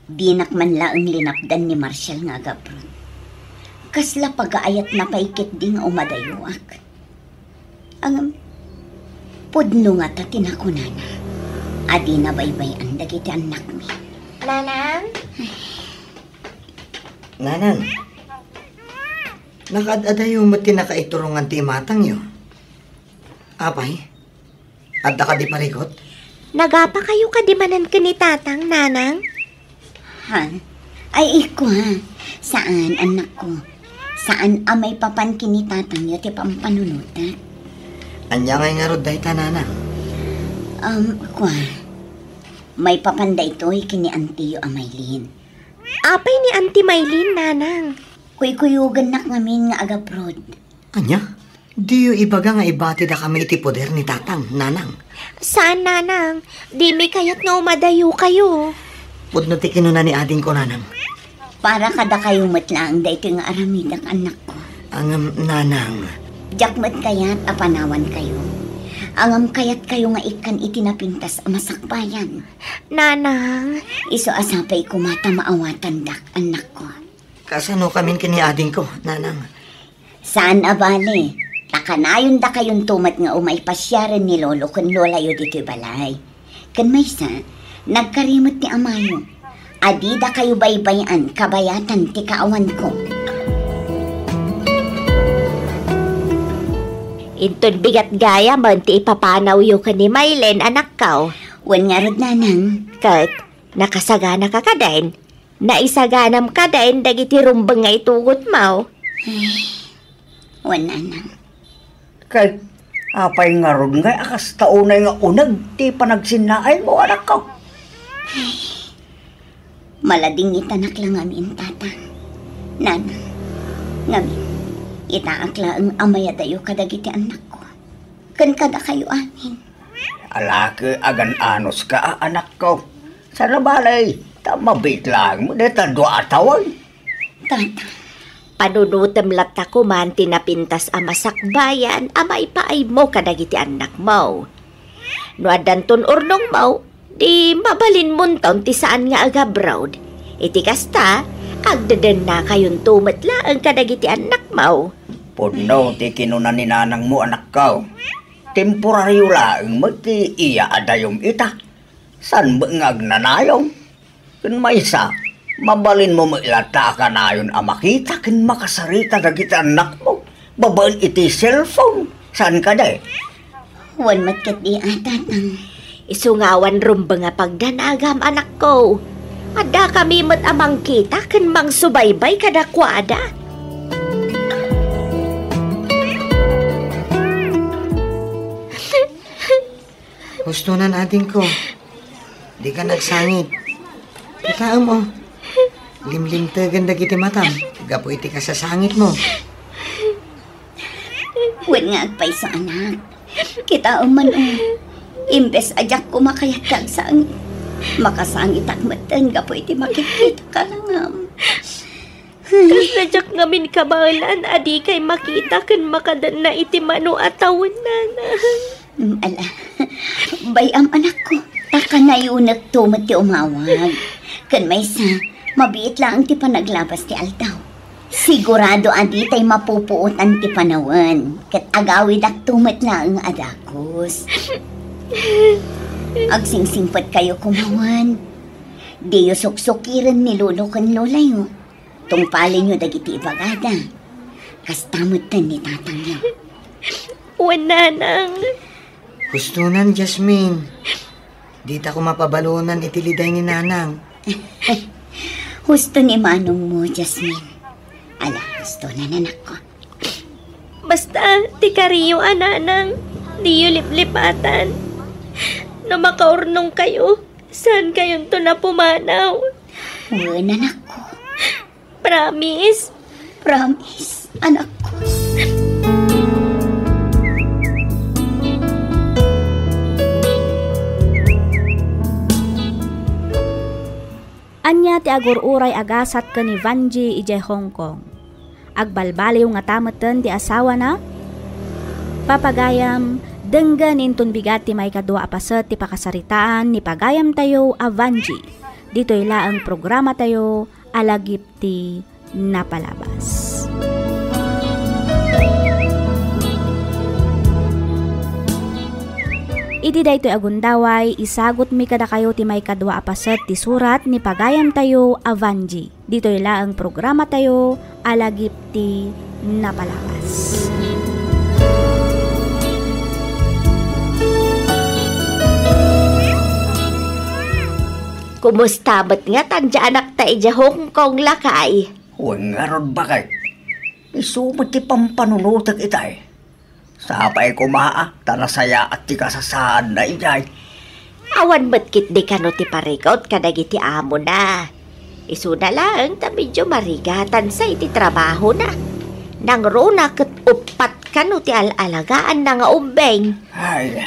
Dinak man laang linapdan ni Marshall nga gabrod. Kasla pag-aayat na paikit ding umadayuak. Ang pudno nga ta tinakunana. Adi na baybay ang dagiti anak mi. Nanang? Nanang, nakadadayo mo tinakaiturungan ti matang yo. Apay, adda ka di parikot? Nagapa kayo kadimanan ka ni tatang, nanang? Ha? Ay, iko ha. Saan, anak ko? Saan amay papan kinitatang yo ti pampanunutat? Anya ngay nga rod dahi ta, nanang. Kwa. May papanda ito'y kini Antiyo Amaylin. Apay ni Auntie Maylin, nanang. Kuy-kuyugan nak ngamin nga agaprod. Anya? Di yu ibaga nga ibati da kami iti poder ni tatang, nanang. Saan, nanang? Di mi kayat nga umadayo kayo. Pudno ti kinuna ni ading ko, nanang. Para kada kayo matlaang da ito nga aramidak anak ko. Ang nanang. Jakmat kayat apanawan kayo. Angam kayat kayo nga ikan itinapintas ang masakbayan. Nanang. Iso asapay kumata maawatan dak anak ko. Kasano kamin kini ading ko, nanang? Saan abali? Takanayon da kayong tumat nga umay pasyaran ni lolo kun lola yo dito'y balay. Kan maysa, nagkarimot ni amayo. Adi da kayo baybayan kabayatan ti kaawan ko. Intun bigat gaya man ti ipapanaw yu ka ni Maylin, anak kaw. Wan nga rod nanang. Kat, nakasagana ka kadain. Naisaganam kadain dagiti rumbang nga itugot mo. Wan nanang. Kahit apay nga ron nga, akas taunay nga unag, ti panagsinaay mo, anak ko. Malading itanak lang amin, tatang. Nanang, ngamin, itaakla ang amayadayo kadagiti anak ko. Kan kada kayo amin. Alake, agan anos ka, anak ko. Sa nabalay, tamabit lang mo, deta doa atawan. Tatang, Panunutem lata ko man tinapintas ang masakbayan, amay paay mo kadagiti anak mo. No adanton urnong mo, di mabalin munton ti saan nga agabroad. Iti kasta, agdadan na kayon tumatla ang kadagiti anak mo. Pudno, ti kinuna ni nanang mo, anak ko. Temporaryo lang, mati iya adayom ita. San ba nga agnanayong? Kun maysa, mabalin mo mailata ka na yun ang makita kin makasarita na kita anak mo. Babaan iti cellphone. Saan ka day? wan matkat di tatang. Isungawan rumba nga pagdanagam anak ko. Ada kami mat amang kita kin mang subaybay kadakwada. Gusto na natin ko. Di ka nagsangit. Ikaw mo. Limlim te ganda kiti matam. Gapo iti ka sa sangit mo. Wan nga agpay sa anak. Kita man imbes ajak ko makayatag sangit. Makasangit akmatan gapo iti makikita ka lang. Kasadyak ngamin kabalan, adi kay makita kan makadan na iti mano atawan nanang. Ala, bayam anak ko. Taka na yun nagtumat ti umawag. Kan may sa, mabiit lang ti panaglabas ti aldaw. Sigurado adi tay mapupuutan ti panawan. Kat agawid ak tumat lang ang adakos. Agsingsingpat kayo kumawan. Di yo suksukiran ni lolo kan lola yo. Tungpalin nyo dagiti ibagada. Kastamutan ni tatang yo. Wananang. Gusto nan, Jasmine. Di ta ko mapabalunan itiliday ni nanang. Husto ni manong mo, Jasmine. Ala, husto na nanak ko. Basta, ti kariyo ananang. Di yo liplipatan. Na makaurnong kayo, saan kayon to na pumanaw? Wan, anak ko. Promise? Promise, anak ko. Anya ti agururay agasat ka ni Vanji ijay Hong Kong. Agbalbaliw nga tameten ti asawa na. Papagayam, denggan inton bigat ti may kadua apaset ti pakasaritaan ni pagayam tayo a Vanji. Dito'y laang programa tayo alagip ti napalabas. Iti daytoy agundaway, isagot mi kada kayo ti may kadwa apaset ti surat ni pagayam tayo a Vanji. Dito'y laang programa tayo alagip ti napalabas. Kumusta ba't nga tandya anak ta ija Hong Kong lakay? Huwag nga ron bakit. Isumot ti pampanunutag itay. Sapay kumaa, tanasaya at ti kasasaan na ijay. Awan ba't kit di ka no ti parikot kadagiti amo na? Isuna lang ta medyo marigatan sa iti trabaho na. Nang runa kat upat ka no ti alalagaan na nga umbeng. Ay,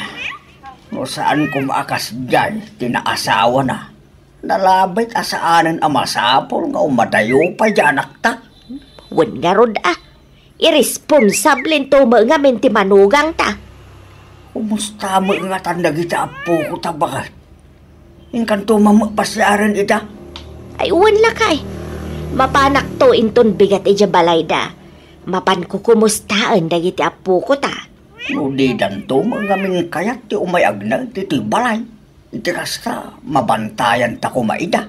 no saan kumaakas dyan, tinaasawa na. Nalabit asaanan ang masapol nga umadayo pa dyan akta. Wan nga rod irresponsable to mga minti manugang ta. Kumusta mo nga tandag ita apo ko tabakat? Ingkan to mamapasyaran ita? Ay uwan lakay. Mapanak to inton bigat ija balayda. Mapan ko kumustaan dagiti apo ko ta. Nudi dan to mga min kayat ti umayag na ti balay. Iti kasta mabantayan ta kumaida.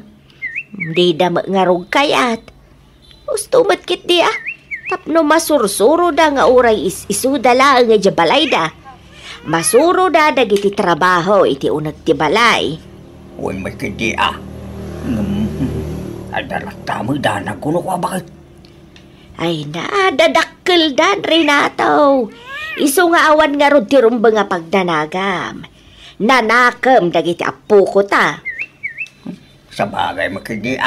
Di da mangarog kayat. Gusto matkit di Tapno masursuro da nga uray isuda lang nga balay da. Masuro da dagiti trabaho iti unag ti balay. Uy may kidi Adalat mo da nagkuno ko bakit? Ay na, dadakkel dan Renato. Isu nga awan nga rod ti rumba nga pagdanagam. Nanakam dagiti apo ko ta. Sa bagay makidi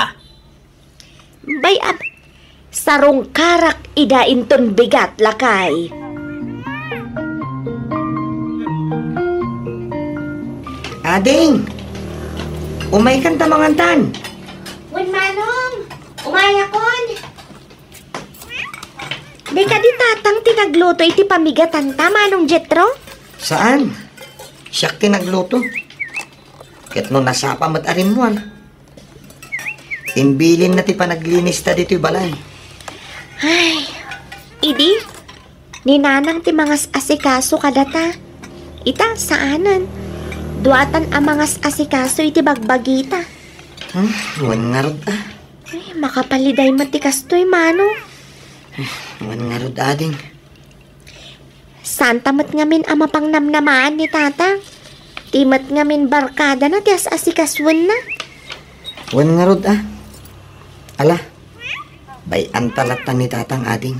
Bayab. Sarong karak ida inton bigat lakay. Ading! Umay kan tamangantan. Wen manong, umaya kon. Di ka di tatang tinagluto iti pamigatan ta manong Jetro? Saan? Siyak tinagluto. Ket no nasapa mat arin mo Imbilin na ti panaglinis ta dito'y balay. Ay, idi, ninanang ti mga asikaso kadata. Ita, saanan? Duatan ang mga asikaso iti bagbagita. Wan nga rod Ay, makapaliday matikas to'y mano. Wan nga rod ading. Santa mat ngamin ama pang namnamaan ni tata. Timat ngamin barkada na ti asikaswan na. Wan nga rod Ala, bayan talatan ni tatang ading.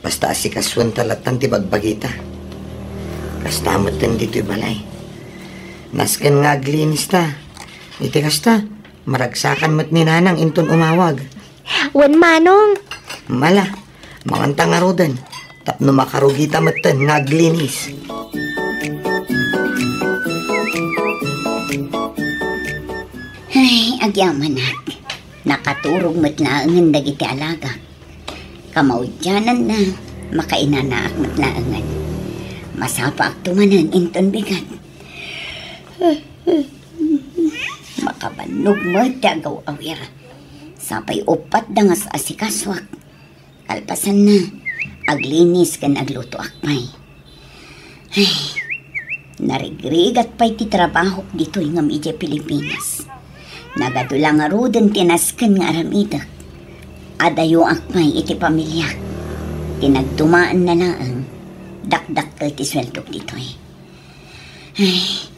Basta asikaswan talatan ti bagbagita. Kastamot din dito'y balay. Nasken nga aglinis ta. Iti kasta, maragsakan mat ni nanang inton umawag. Wan manong. Mala, manganta nga rodan. Tapno makarugita matan nga aglinis. Ay, agyaman nakaturog matlaangan dagiti alaga. Kamaudyanan na, makainanaak matlaangan. Masapa ak tumanan inton bigat. Makabanog mo tagaw awir. Sapay upat dangas asikaswak. Kalpasan na, aglinis kan agluto akmay. Ay, narigrigat pa'y ti trabaho dito'y ngam ije Pilipinas. Nagadulang nga roden tinasken nga aramidak. Adayo akmay iti pamilya. Tinagdumaan na lang dakdakkel ti sweldo dito'y. Ay,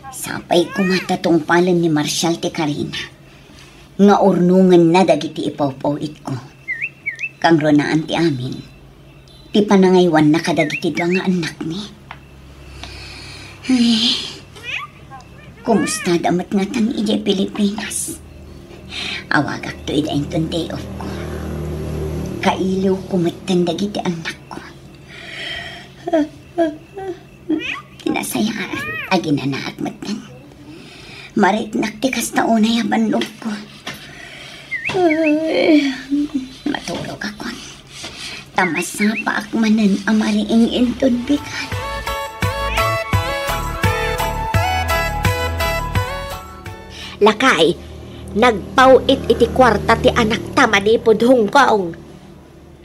sapay kumatatong palan ni Marshal ti Karina. Nga urnungan na dagiti ipawpawit ko. Kang ronaan ti amin. Ti panangaywan na kadagiti doang nga anak ni. Ay, kumusta damat nga tan ije Pilipinas? Awagak to ida inton day off ko. Kailaw kumatan dagiti anak ko. Kinasaya aginanaak matan. Mariknak ti kasta unay abanlog ko. Matulog ako. Tamasa pa akmanan ang mariing inton bigat. Lakay, nagpauit iti kwarta ti anak ta manipod Hong Kong.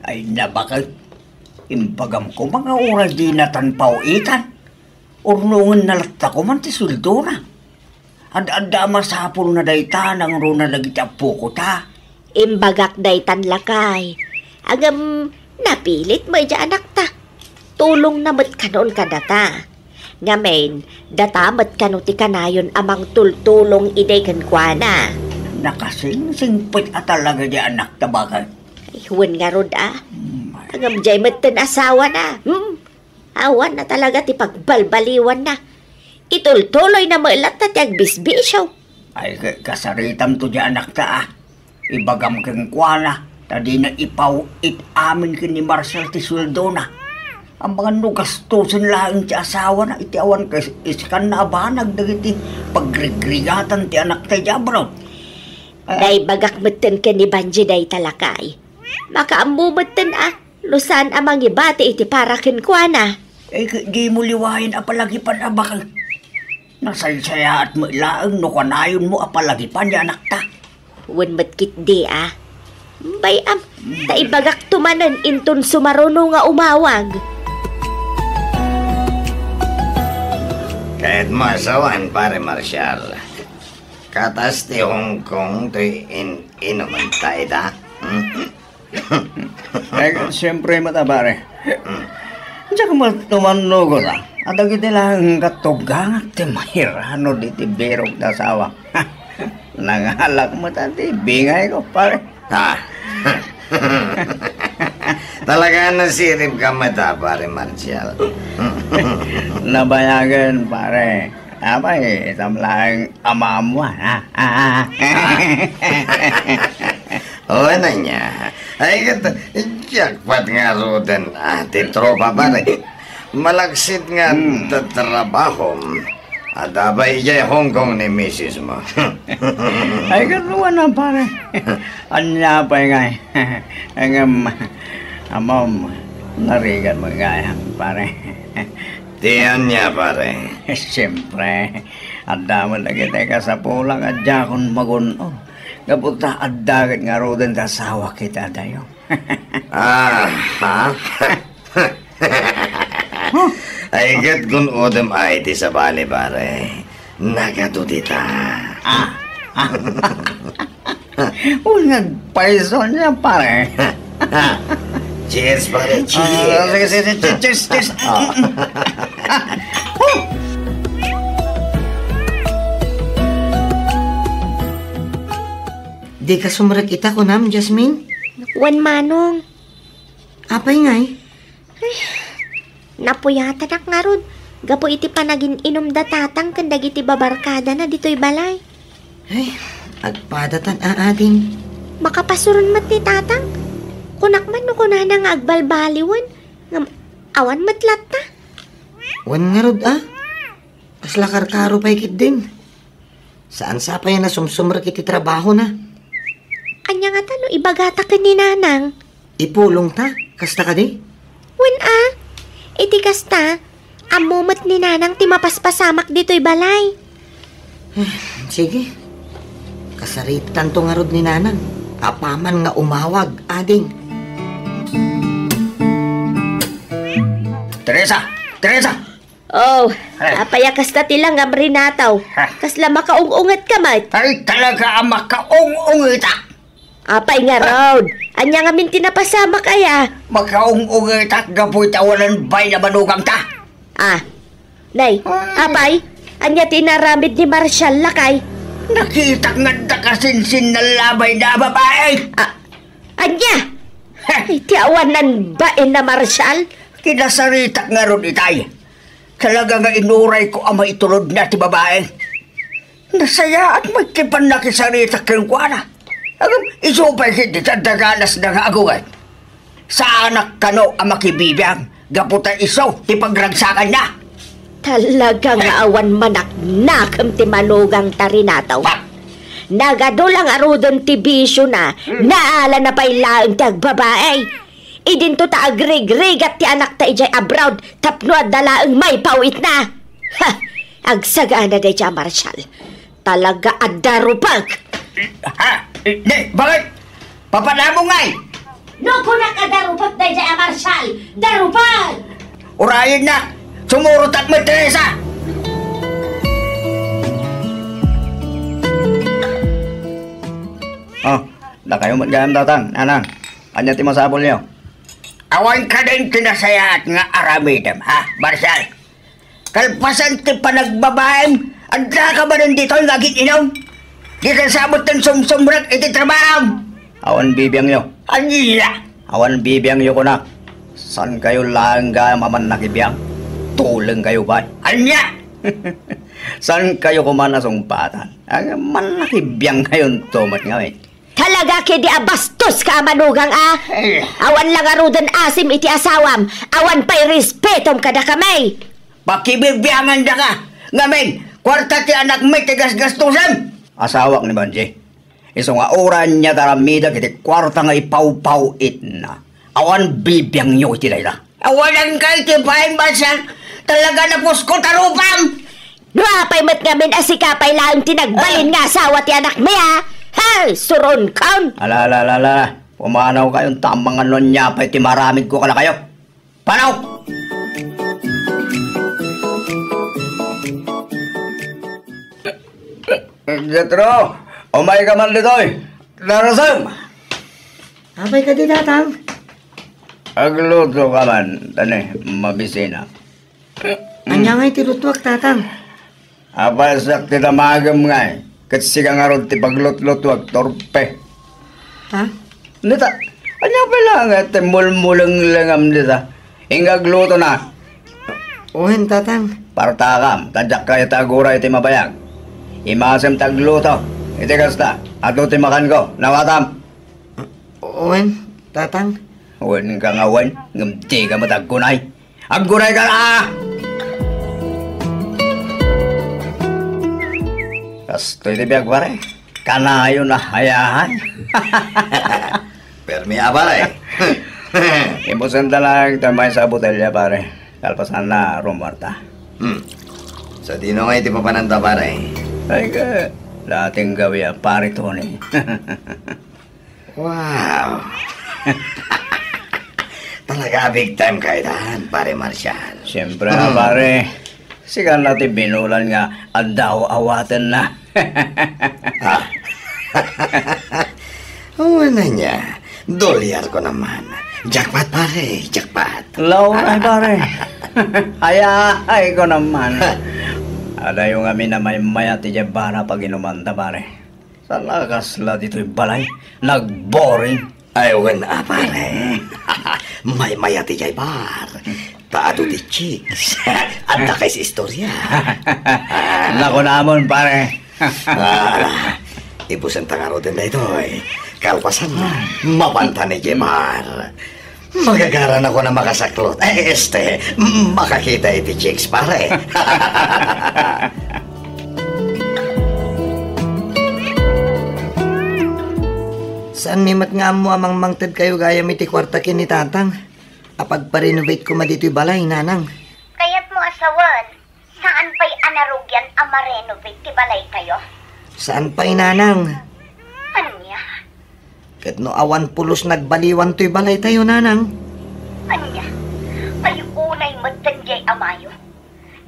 Ay nabakit. Impagam ko mga oras di natanpauitan. Urnungan nalatta ko man ti suldo na. Ad-adda masapul na dayta nang runa nagitapo ko ta. Imbagak daytan lakay. Agam napilit mo ija anak ta. Tulong namat kanon kadata. Ngamen, datamat kano ti kanayon amang tultulong iday kankwana. Nakasing-singpit at talaga di anak ta bakit. Ay, huwan nga rod Agam jay maten asawa na. Awan na talaga ti pagbalbaliwan na. Itultuloy na mailat na ti agbisbisyaw. Ay kasaritam to di anak ta Ibagam keng kuana. Tadi na ipaw it amin kin ni Marcel ti sweldo na. Ang mga nugastusin lang ti asawa na iti awan kay iskan na abanag dagiti pagrigrigatan ti anak tayo jabro. Day bagak meten ken ni Banji day talakay. Makaamumeten lusan amang ibati iti para ken kuana. Di mo liwain apalagipan abakal. Nasaysaya at mailaang no kanayon mo apalagipan ya anak ta. Wen matkit di Bayam, taibagak tumanan inton sumaruno nga umawag. Kahit masawan, pare Marshal. Katas ti Hong Kong to'y inuman tayo ta. Siyempre mata pare. Diyan ka matumanugo ta. At ang iti lang katugang at ti mahirano di ti berog na sawa. Nangalak mo ta ti bingay ko pare. Talaga nasirip ka mata, pare Marshal. Nabayagan pare. Abay, tamlang amamuan Oo na niya. Ay kat, jackpot nga rodan ati tropa pare. Malaksit nga tatrabaho. At abay jay Hong Kong ni misis mo. Ay kanuan na pare. Anya pa nga amam narigan mo nga pare. Tiyan niya pare. Siyempre, adda mo lagi tayo sa pulang at jakon maguno. Kapunta at dagat nga rodan ta sawa kita dayo. Ha? Ay gat kun odem ay ti sa bali pare. Nagatutita. Unang paison niya pare. Cheers pare, cheers. Sige, cheers. Di ka sumrag kita ko nam, Jasmine? Wan manong. Apay ngay? Napuyata nak nga ron. Gapo iti panagin inom datatang kandag iti babarkada na dito'y balay. Ay, agpadatan aading. Makapasuron mat ni tatang. Kunak man no kunana nga agbalbaliwan. Awan matlat ta. Wan nga rod Kasla karkaro pa ikit din. Saan sa pa yan na sumsumrag iti trabaho na? Anya nga tano, ibagata ka ni nanang. Ipulong ta, kasta ka di? Wan iti kasta, amumat ni nanang ti mapaspasamak dito'y balay. Sige. Kasaritan to nga rod ni nanang. Apaman nga umawag, ading. Teresa! Oh, apaya kasta tilang nga marinataw. Kasla makaung-ungat ka mat. Ay talaga ang makaung-ungita! Apay nga road. Anya nga minti na pasama kaya. Makaung-ungita at gapoy tawanan bay na manugang ta! Nay, apay, anya tinaramid ni Marshal lakay. Nakita nga takasinsin na labay na babae! Anya? Ay, tiawanan ba na Marshal? Kinasarita nga ron itay. Talaga nga inuray ko ang maitulod na ti babae. Nasaya at magkipan na kisarita kong kuwana. Agam, isupay hindi sa daganas na nga agugan. Sa anak kano ang makibibiyang, gaputan isaw, ti pagragsakan niya. Talaga nga awan manak nakam ti manugang tarinataw. nagadulang arudon ti bisyo na, naala na pa'y laang ti agbabae. Idinto ta agrig-rigat ti anak ta ijay abroad, tapno at dalaang may pawit na. Ha! Agsagana day siya, Marshal. Talaga at darupag. Ha? Bakit? Papanamo nga'y! No ko na ka darupag day siya, Marshal. Darupag! Urayin na! Sumurot at may Teresa! Oh, na kayo magayam datang, anang. Anya ti masabol niyo? Awan ka din tinasayat nga aramidam, ha, Marshal? Kalpasan ti panagbabaem, anda ka ba rin dito yung agit inom? Di ka sabot ng sumsumrat iti trabaho. Awan bibiyang yo. Anya! Awan bibiyang yo ko na. San kayo lang ga maman nakibiyang? Tuleng kayo ba? Anya! San kayo kumana sumpatan? Ang man nakibiyang ngayon tumat nga eh. Talaga kedi abastos ka manugang Awan lang arudan asim iti asawam. Awan pa'y respetom kada kamay. Pakibibiyangan da ka. Ngamin, kwarta ti anak may tigas-gastusan. Asawak ni Banji. Iso nga oran niya taramida kiti kwarta nga ipaw-pawit na. Awan bibiyang nyo iti layla. Awalan ka iti pahin Marshal. Talaga na pusko tarupang. Nuapay mat ngamin asikapay lang tinagbalin nga asawa ti anak may Hey, suron kaun! Ala. Pumanaw kayong tamang ano niya pa iti maramid ko kala kayo. Panaw! Jetro! Umay ka man dito'y! Darasam! Abay ka di datang. Agluto ka man, tani, mabisina. Anya nga'y tirutwak tatang. Apasak ti tamagam nga'y. Kasi ka nga ron ti paglut-lut wag torpe. Ha? Nita, anya pa lang at mulmulang langam nita. Ingagluto na. Uhin tatang. Partakam, tadyak kaya tagura iti mabayag. Imasem tagluto. Iti kasta, ato ti makan ko, nawatam. Uhin tatang. Uwan ka nga uwan, ngamti ka matagkunay. Agkunay ka na! Kastoy ti biyag pare, kanayo na hayahan. Permi pare. Imusan talang tambay sa botelya pare. Kalpasan na rumarta. Sa dino nga iti papananda pare. Ay ka, dating gawi ang pare Tony. Wow. Talaga big time kayo dahan, pare Marshal. Siyempre na pare, sigan natin binulan nga andaw awatan na. Oo na niya. Dolyar ko naman. Jackpot pare, jackpot. Law ay pare. Ay ko naman. Ada yung amin na may maya ti Jebara pag inumanda pare. Sa lakas la dito'y balay. Nag-boring. Ay, wala pare. May maya ti Jaybar. Taado ti chicks. Anda kay si istorya. Nako namon pare. Ibusan tangaro din na ito eh. Kalpasan na, mabanta ni Jemar. Magagaran ako na makasaklot. Makakita iti chicks pare. Saan mimat nga mo amang mangtad kayo gaya iti kwarta kini tatang? Apag pa-renovate ko madito'y balay, nanang. Kaya't mo asawan, saan pa'y anarugyan ang ma-renovate ti balay kayo? Saan pa'y nanang? Ano niya? Kat no awan pulos nagbaliwan to'y balay tayo, nanang. Ano niya? Ay unay magtanjay amayo.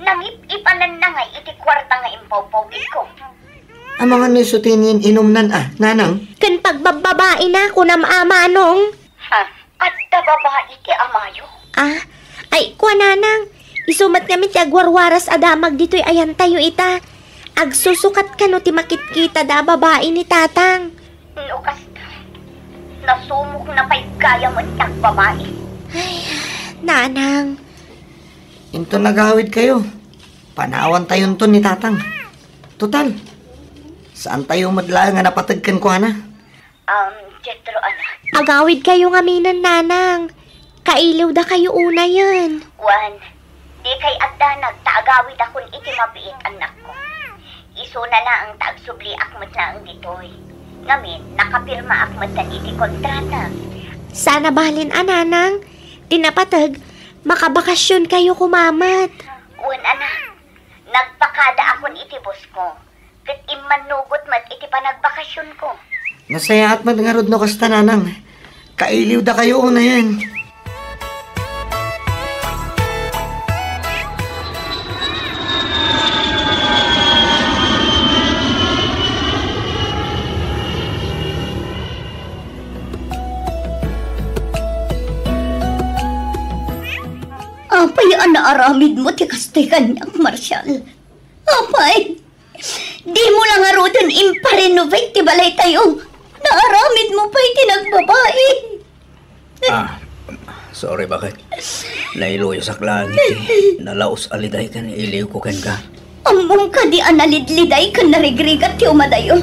Nangip-ipanan na ngay iti kwarta nga impaw-pawid ko. Ang mga nisutinin inumnan nanang. Kan pagbababae na ako na maamanong. Ha? At babae iti amayo? Ay, kuha nanang. Isumat kami ti agwarwaras adamag dito'y ayan tayo ita. Agsusukat ka no ti makit-kita da babae ni tatang. No, kasta. Nasumok na pa'y gaya mo itang babae. Ay, nanang. Into nagawid kayo. Panawan tayo to ni tatang. Total, saan tayo madla nga napatagkan ko, ana? Jetro, ana. Agawid kayo nga minan, nanang. Kailaw da kayo una yan. Juan, di kay agdanag taagawid akong iti mabiit anak ko. Iso na lang ang tagsubli akmat na ang ditoy. Ngamin, nakapirma akmat na iti kontrata. Sana bahalin ananang. Tinapatag, makabakasyon kayo kumamat. Uwan nagpakada akon iti bus ko. Kat imanugot mat iti panagbakasyon ko. Masaya at madngarod no kasta nanang. Kailiw da kayo na yan. Apay, anaaramid mo, tikastay kanyak, Marshal. Apay, di mo lang arudan imparenovate, tibalay tayo. Naaramid mo pa iti nagbabae. Sorry, bakit? Nailuyo sa klangit nalaos aliday kan iliw ko kan ka. Among ka di analidliday kan narigrigat ti umadayo.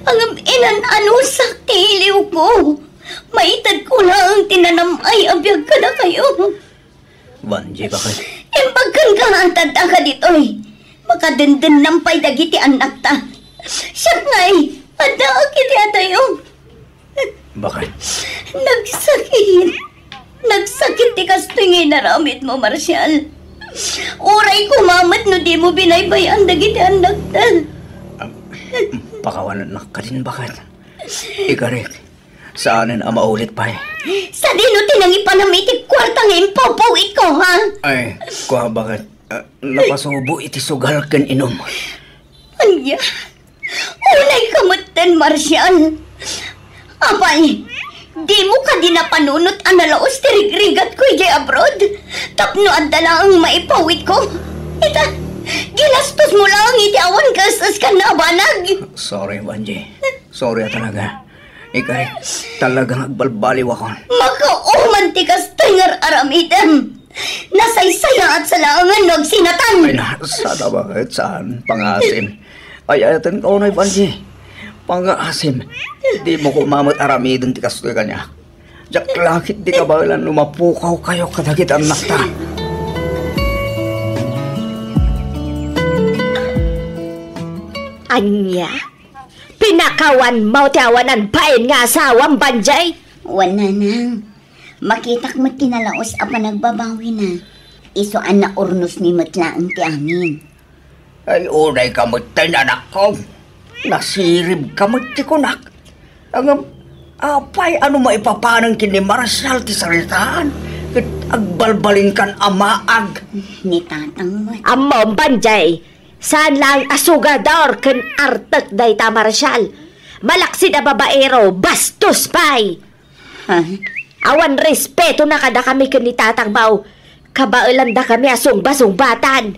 Ang inan-anusak ti iliw ko. Maitad ko lang tinanam ay abiyag ka na kayo. Vanji, bakit? Impagkan ka nga ang tanda ka dito'y. Makadindin ng pay dagiti anak ta. Siyak nga'y, anda kiti atayo. Bakit? Nagsakit ti kastoy naramit mo, Marshal. Uray kumamat no di mo binaybayan dagiti anak ta. Pakawanan na ka din, bakit? Ikarit. Saanin ang maulit pa eh? Sa dino tinangi pa namin iti kwarta ngayon papawit ko, ha? Ay, kuha bakit? Napasubo iti sugal kan inom. Anya, unay kamutan, Marshal. Apay, di mo ka din napanunot ang nalaos tirigrigat ko iti abroad. Tapno at dala ang maipawit ko. Ita, ginastos mo lang iti awan kastas ka na banag. Sorry, Vanji. Sorry talaga. Ikarit, talagang agbalbaliw ako. Makauman ti kastengar aramidan. Nasaysaya at salangan nagsinatan. Ay na, sana bakit? Saan? Pangasim. Ay, ayatan ka unay, Vanji. Pangasim. Di mo kumamot aramidon ti kastoy kanya. Diyak lakit di ka ba ilan lumapukaw kayo kadagit ang nakta. Anya? Pinakawan mo ti awanan pain nga asawang Banjay? Wala nang. Makitak mo tinalaos apa nagbabawi na. Isuan na urnos ni matlaan ti amin. Ay, unay kamot tayo anak ko. Nasirib kamot ti kunak. Ang apay, ano maipapanang kini Marshal ti saritaan? Agbalbalin kan amaag. Ni tatang mo. Amom Banjay, saan lang asugador ken artek day ta Marshal? Malaksi na babaero, bastos pay. Ha? Awan respeto na kada kami ken ni tatang baw. Kabailan da kami asong basong-batan.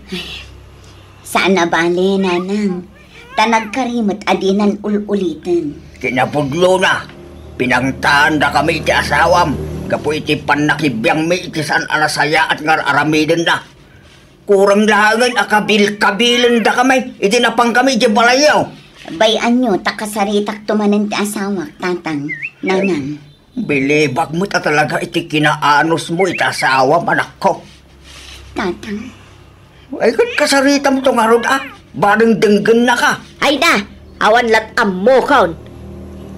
Saan na bale, nanang? Tanagkarimot adinan ululitan. Kinapudlo na. Pinangtaan da kami iti asawam. Kapo iti panakibiyang mi iti saan anasaya at ngar aramiden na. Kurang lahangan akabil-kabilan da kami. Iti napang kami iti balayaw. Bayan nyo, takasaritak tumanan ti asawak, tatang, nanang. Bilibag mo ta talaga iti kinaanos mo iti asawam, anak ko. Tatang. Ay, kasaritam to nga rod Barang denggan na ka. Ay na, awan lat ammo kaon.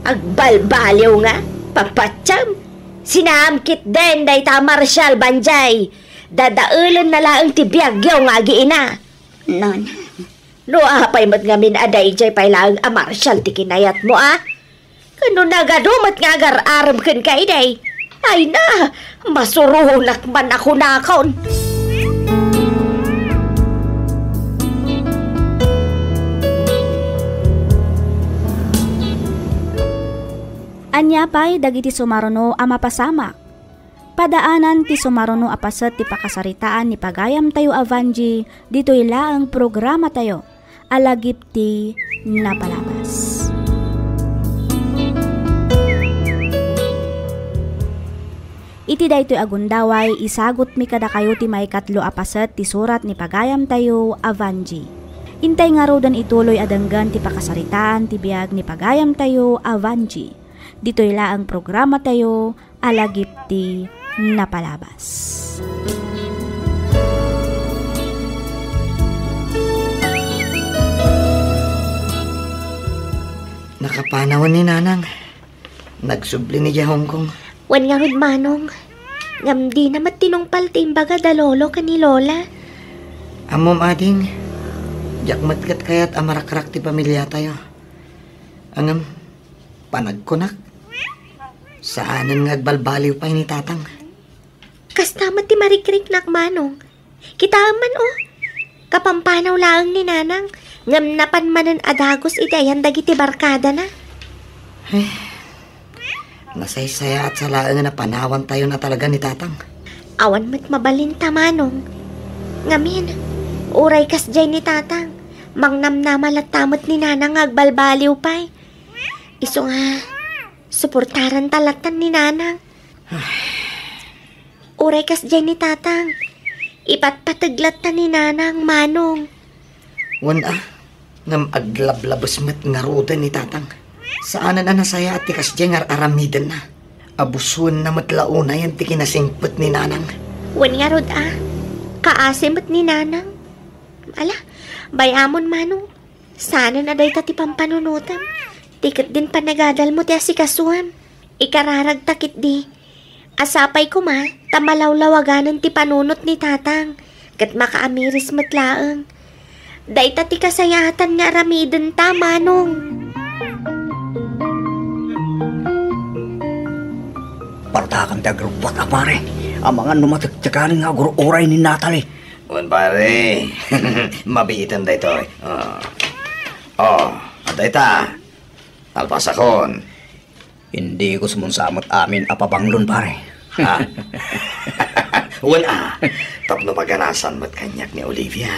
Agbalbaliw nga, papatsam. Sinamkit den day ta Marshal Banjay. Dadaulan na laang ti biyagyaw nga giina. Non. No apay mat ngamin aday jay pay laang a Marshal ti kinayat mo Kano nagadumat nga agar-aram ken kay day. Ay na, masurunak man ako nakaon. Anya pay dagiti sumaruno a mapasamak. Padaanan ti sumaruno a paset ti pakasaritaan ni pagayam tayo Vanji, ditoy laang programa tayo. Alagip ti napalabas. Iti daytoy agundaway, isagot mi kada kayo ti may katlo a paset ti surat ni pagayam tayo Vanji. Intay nga rodan ituloy adanggan ti pakasaritaan ti biag ni pagayam tayo Vanji. Dito'y laang programa tayo, alagip ti napalabas. Makapanawan ni Nanang. Nagsubli ni Jay Hong Kong. Wan nga rod manong. Ngam di namat tinungpal timbaga da lolo ka ni lola. Amom ading, jakmat kat kayat amarak-rak ti pamilya tayo. Angam, panagkunak. Saanan nga agbalbaliw pa ni tatang. Kas tamat ti marikrik nak manong. Kita man kapampanaw laang ni nanang. Ngam napanmanan adagos itayan dagiti barkada na. Ay, nasaysaya at salaan na panawan tayo na talaga ni tatang. Awan mat mabalinta manong. Ngamin, uray kas jay ni tatang. Mangnamnamalat tamot ni nanang agbalbaliw pa'y. Iso nga, suportaran talatan ni nanang. Uray kas jay ni tatang. Ipatpataglat ni nanang manong. Wan ngam aglablabas met nga rudan ni tatang. Saanan na nasaya at tikas dyan nga aramidan na. Abusuan na matlauna yan ti kinasingpot ni nanang. Wan nga rod kaasimot ni nanang. Ala, bayamon manong. Sana na day tati pampanunutan. Tikat din panagadal mo ti asikasuan. Ikararag takit di. Asapay ko tamalawlawaganan ti panunot ni tatang. Kat makaamiris matlaang. Day tati kasayatan nga aramidan ta manong. Partakan ti agrupot pare. Ang mga numatagtsakan nga uray ni Natalie. Wan pare, mabiitan da ito. Aday ta. Alpasakon. Hindi ko sumunsamot amin apabanglon pare. Wan tapno paganasan mat kanyak ni Olivia.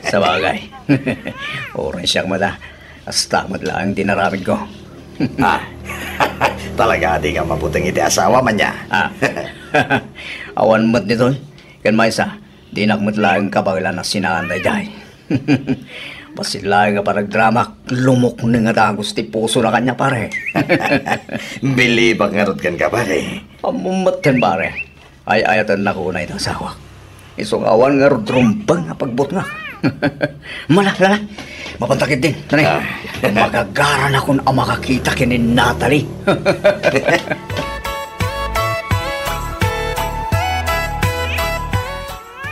Sa bagay. Oray siyang mada. Hasta madlaang dinaramid ko. Talaga di ka maputang iti asawa man niya. Awan mat nito. Kan maysa, di nakmatlaang kabagla na sinaanday jay. Pasilaang nga parang drama, lumok na nga tagos ti puso na kanya pare. Bilibak nga rod kan ka pare. Amumat kan pare. Ay ayatan na ko na itang asawa. Isong awan nga rod rumbang nga pagbot nga. Malala. Mapantakit din. Magagaran ako na makakita kini Natalie.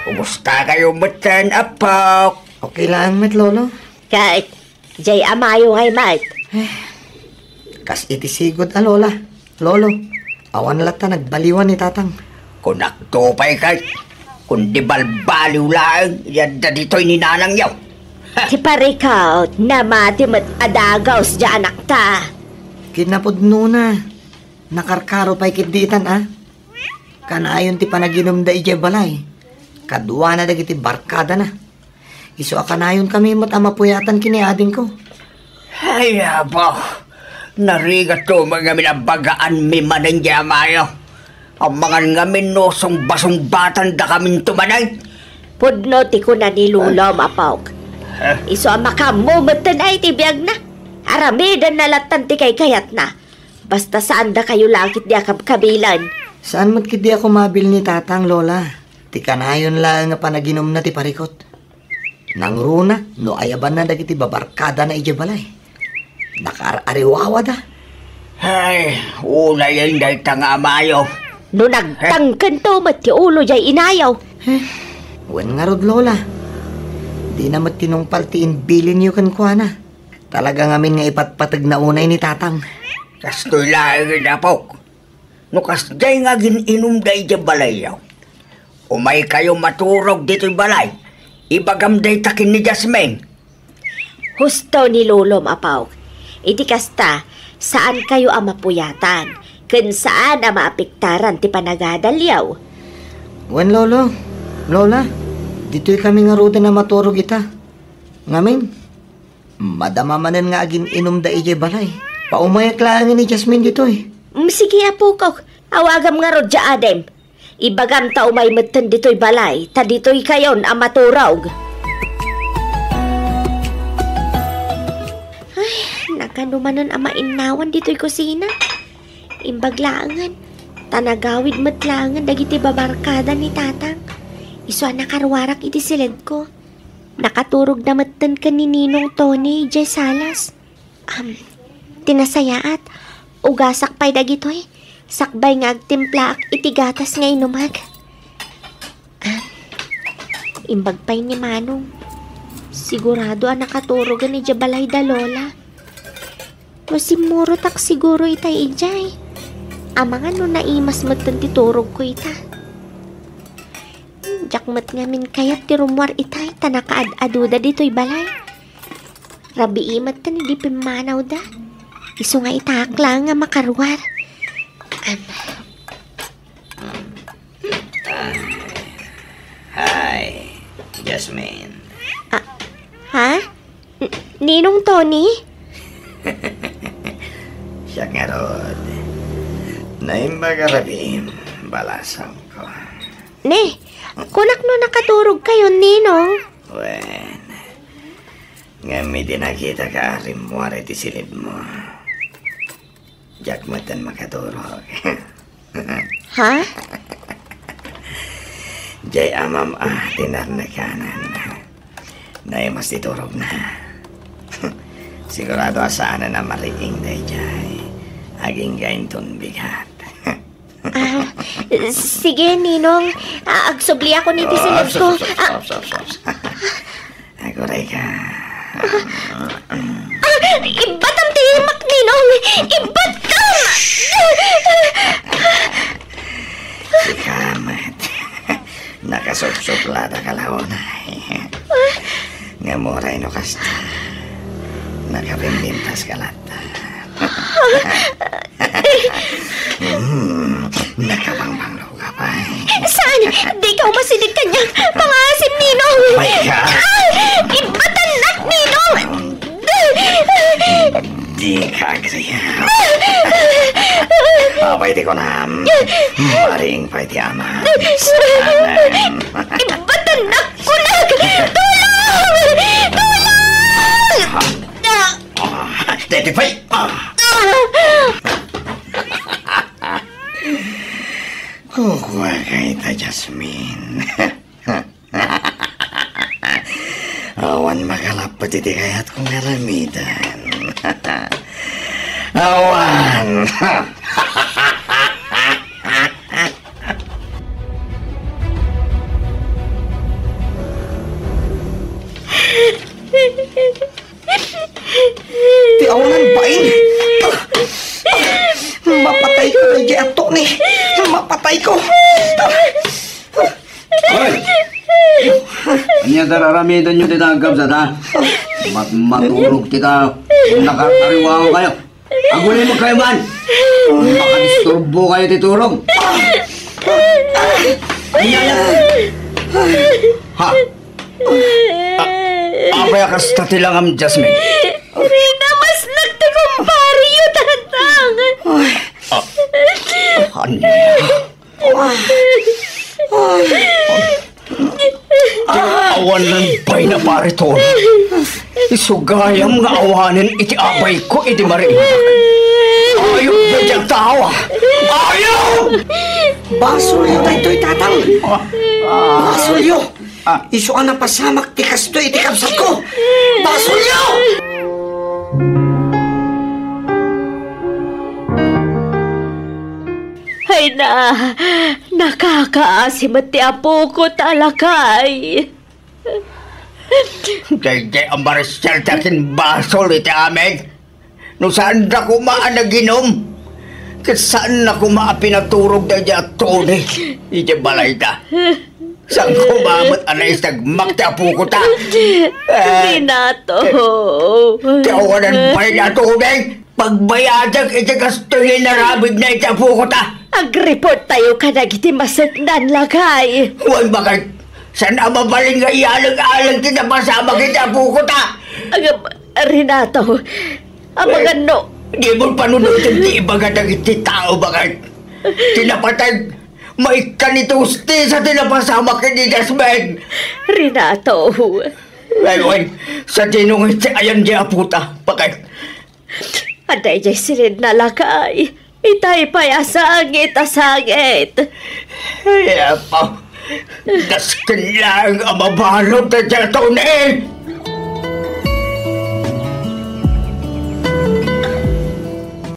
Kumusta kayo matan, Apok? Okay lang, met, Lolo. Kahit, jay amayo ngay, mate. Kas itisigod, Lola. Lolo, awan lata nagbaliwan ni tatang. Kunak to pa'y kahit. Kundi balbaliw lang, yan na dito'y ninanang yaw. Si parikaw, namati mat adagaw sa anak ta. Kinapod nuna. Nakarkaro pa'y kitditan, Kanayon ti panaginom da ije balay. Kadwa na dagiti barkada na. Iso akanayon kami mat amapuyatan kiniading ko. Ay, abo. Narigat to mga minabagaan mi manang yamayo. Ang mga nga minosong basong batan da kaming tumanay. Pudno ti ko na nilulom, Apok. Iso ang makamumatan ay tibiyag na. Aramidan na latan ti kay kayat na. Basta saan da kayo langit di akab kabilan. Saan mat kidi ako mabil ni tatang, Lola? Ti kanayon lang nga panaginom na ti parikot. Nang runa, no ayaban na dagiti babarkada na ije balay. Nakar-ariwawa da. Ay, una yan dahil tanga amayo. No nagtangkan to mat ti ulo jay inayaw. Wen nga rod, Lola. Di na mat tinungpal ti inbilin yu kan kuana. Talaga ngamin nga ipatpatag na unay ni tatang. Kastoy lang na Apok. No kasday nga gininom da ije balay yaw. Umay kayo maturog dito'y balay. Ibagamday takin ni Jasmine. Husto ni Lulom, Apok. Idi kasta, saan kayo ang mapuyatan? Kun saan ang maapiktaran ti panagadalyaw? Wen, Lolo. Lola, dito'y kami nga ruda na maturog ita. Ngamin, madamamanan nga agin inom da ije balay. Paumayak lang ni Jasmine dito'y. Sige, Apok. Awagam nga rod ja adem. Ibagam ta umay matan dito'y balay, ta dito'y kayon ang maturog. Ay, nakanumanon ang mainawan dito'y kusina. Imbaglaangan, tanagawid matlangan dagiti babarkada ni tatang. Iso nakarwarak iti silid ko. Nakaturog na matan ka ni Ninong Tony, jay salas. Tinasayaat. Ugasak pa'y dagitoy. Sakbay nga agtimpla ak itigatas nga inumag. Imbag pa'y ni Manong. Sigurado ang nakaturogan ni Jabalay da Lola. Masimuro tak siguro itay ijay. Amang ano naimas matan titurog ko ita. Jakmat ngamin kayat ti rumwar itay tanakaad-aduda dito'y balay. Rabi imat tan di pimanaw da. Iso nga itakla nga makarwar. Hi, Jasmine. Ha? Ninong Tony? Siya nga rod. Naimbagarabi, balasang ko. Ne, kunak no nakaturog kayo, Ninong. Wen, nga may dinakita ka rin mo rin silid mo. Jakmatan makaturog. Ha? Jay amam tinar na kanan. Naimas titurog na. Sigurado asana na mariing day jay. Aging gaintong bigat. Sige, Ninong. Agsubli ako ni tisilid ko. Aguray ka. Ibat ang timak, Ninong! Ibat ka! Si Kamat. Nakasup-suplada ka launay. Nga moray no kasta. Nakabimbintas ka lata. Nakabangbanglaw ka pa. Saan? Di ka umasinig kanya. Pangasim, Ninong! May ka? Ibatan na, Ninong! Di ka agriya. Pwede ko na. Maring pwede ama. Ibatan na, kulag! Tulong! Tulong! Tetifay! Kukuha ka ita, Jasmine. Awan makalapot iti kayat kong nalamitan. Awan! Ti awanan bain! Mapatay ko kay Jato ni! Mapatay ko! Hoy! Anya dararamidan nyo titagap sa ta? Maturog kita. Nakakariwang kayo. Agulin mo kayo man! Makadisturbo kayo titurog. Anya yan! Ha? Abaya ka sa tilang Jasmine. Rina, mas nagtikumpari yun, tatang. Anya? Awan ng bay na bariton. Isugayam nga awanin iti abay ko iti mariinak. Ayaw na diyang tawa. Ayaw! Basulyo tayo ito'y tatang. Basulyo! Iso ka na pasamak tikas to iti kapsat ko. Basulyo! Ay na, nakakaasim at ti apo ko talakay. Dahil ang Maricel takin basol iti amin. No saan na kumaan na ginom? Saan na kumaan pinaturog na dyan Tony? Iti balay ta. Saan kumamot anay sagmak ti apo ko ta? Rinato. Tiawanan pa rin na Tony. Pagbayadag iti kastoy na rabid na iti apo ko ta. Ag-report tayo ka nagiti masaknan lakay. Huwag bakit? Saan ang mabaling nga ialag-alag tinapasama kita apo ko ta? Rinato, amagan no. Di mo panunutin ti ibagatag iti tao bakit? Tinapatag, maikanitusti sa tinapasama kini Jasmine. Rinato. Ngayon, sa tinong iti ayan di apo ta, bakit? Aday jay silid na lakay. Itay pa'y asangit. Ay, apo. Daskin lang ang mabalog na dyan, Tony!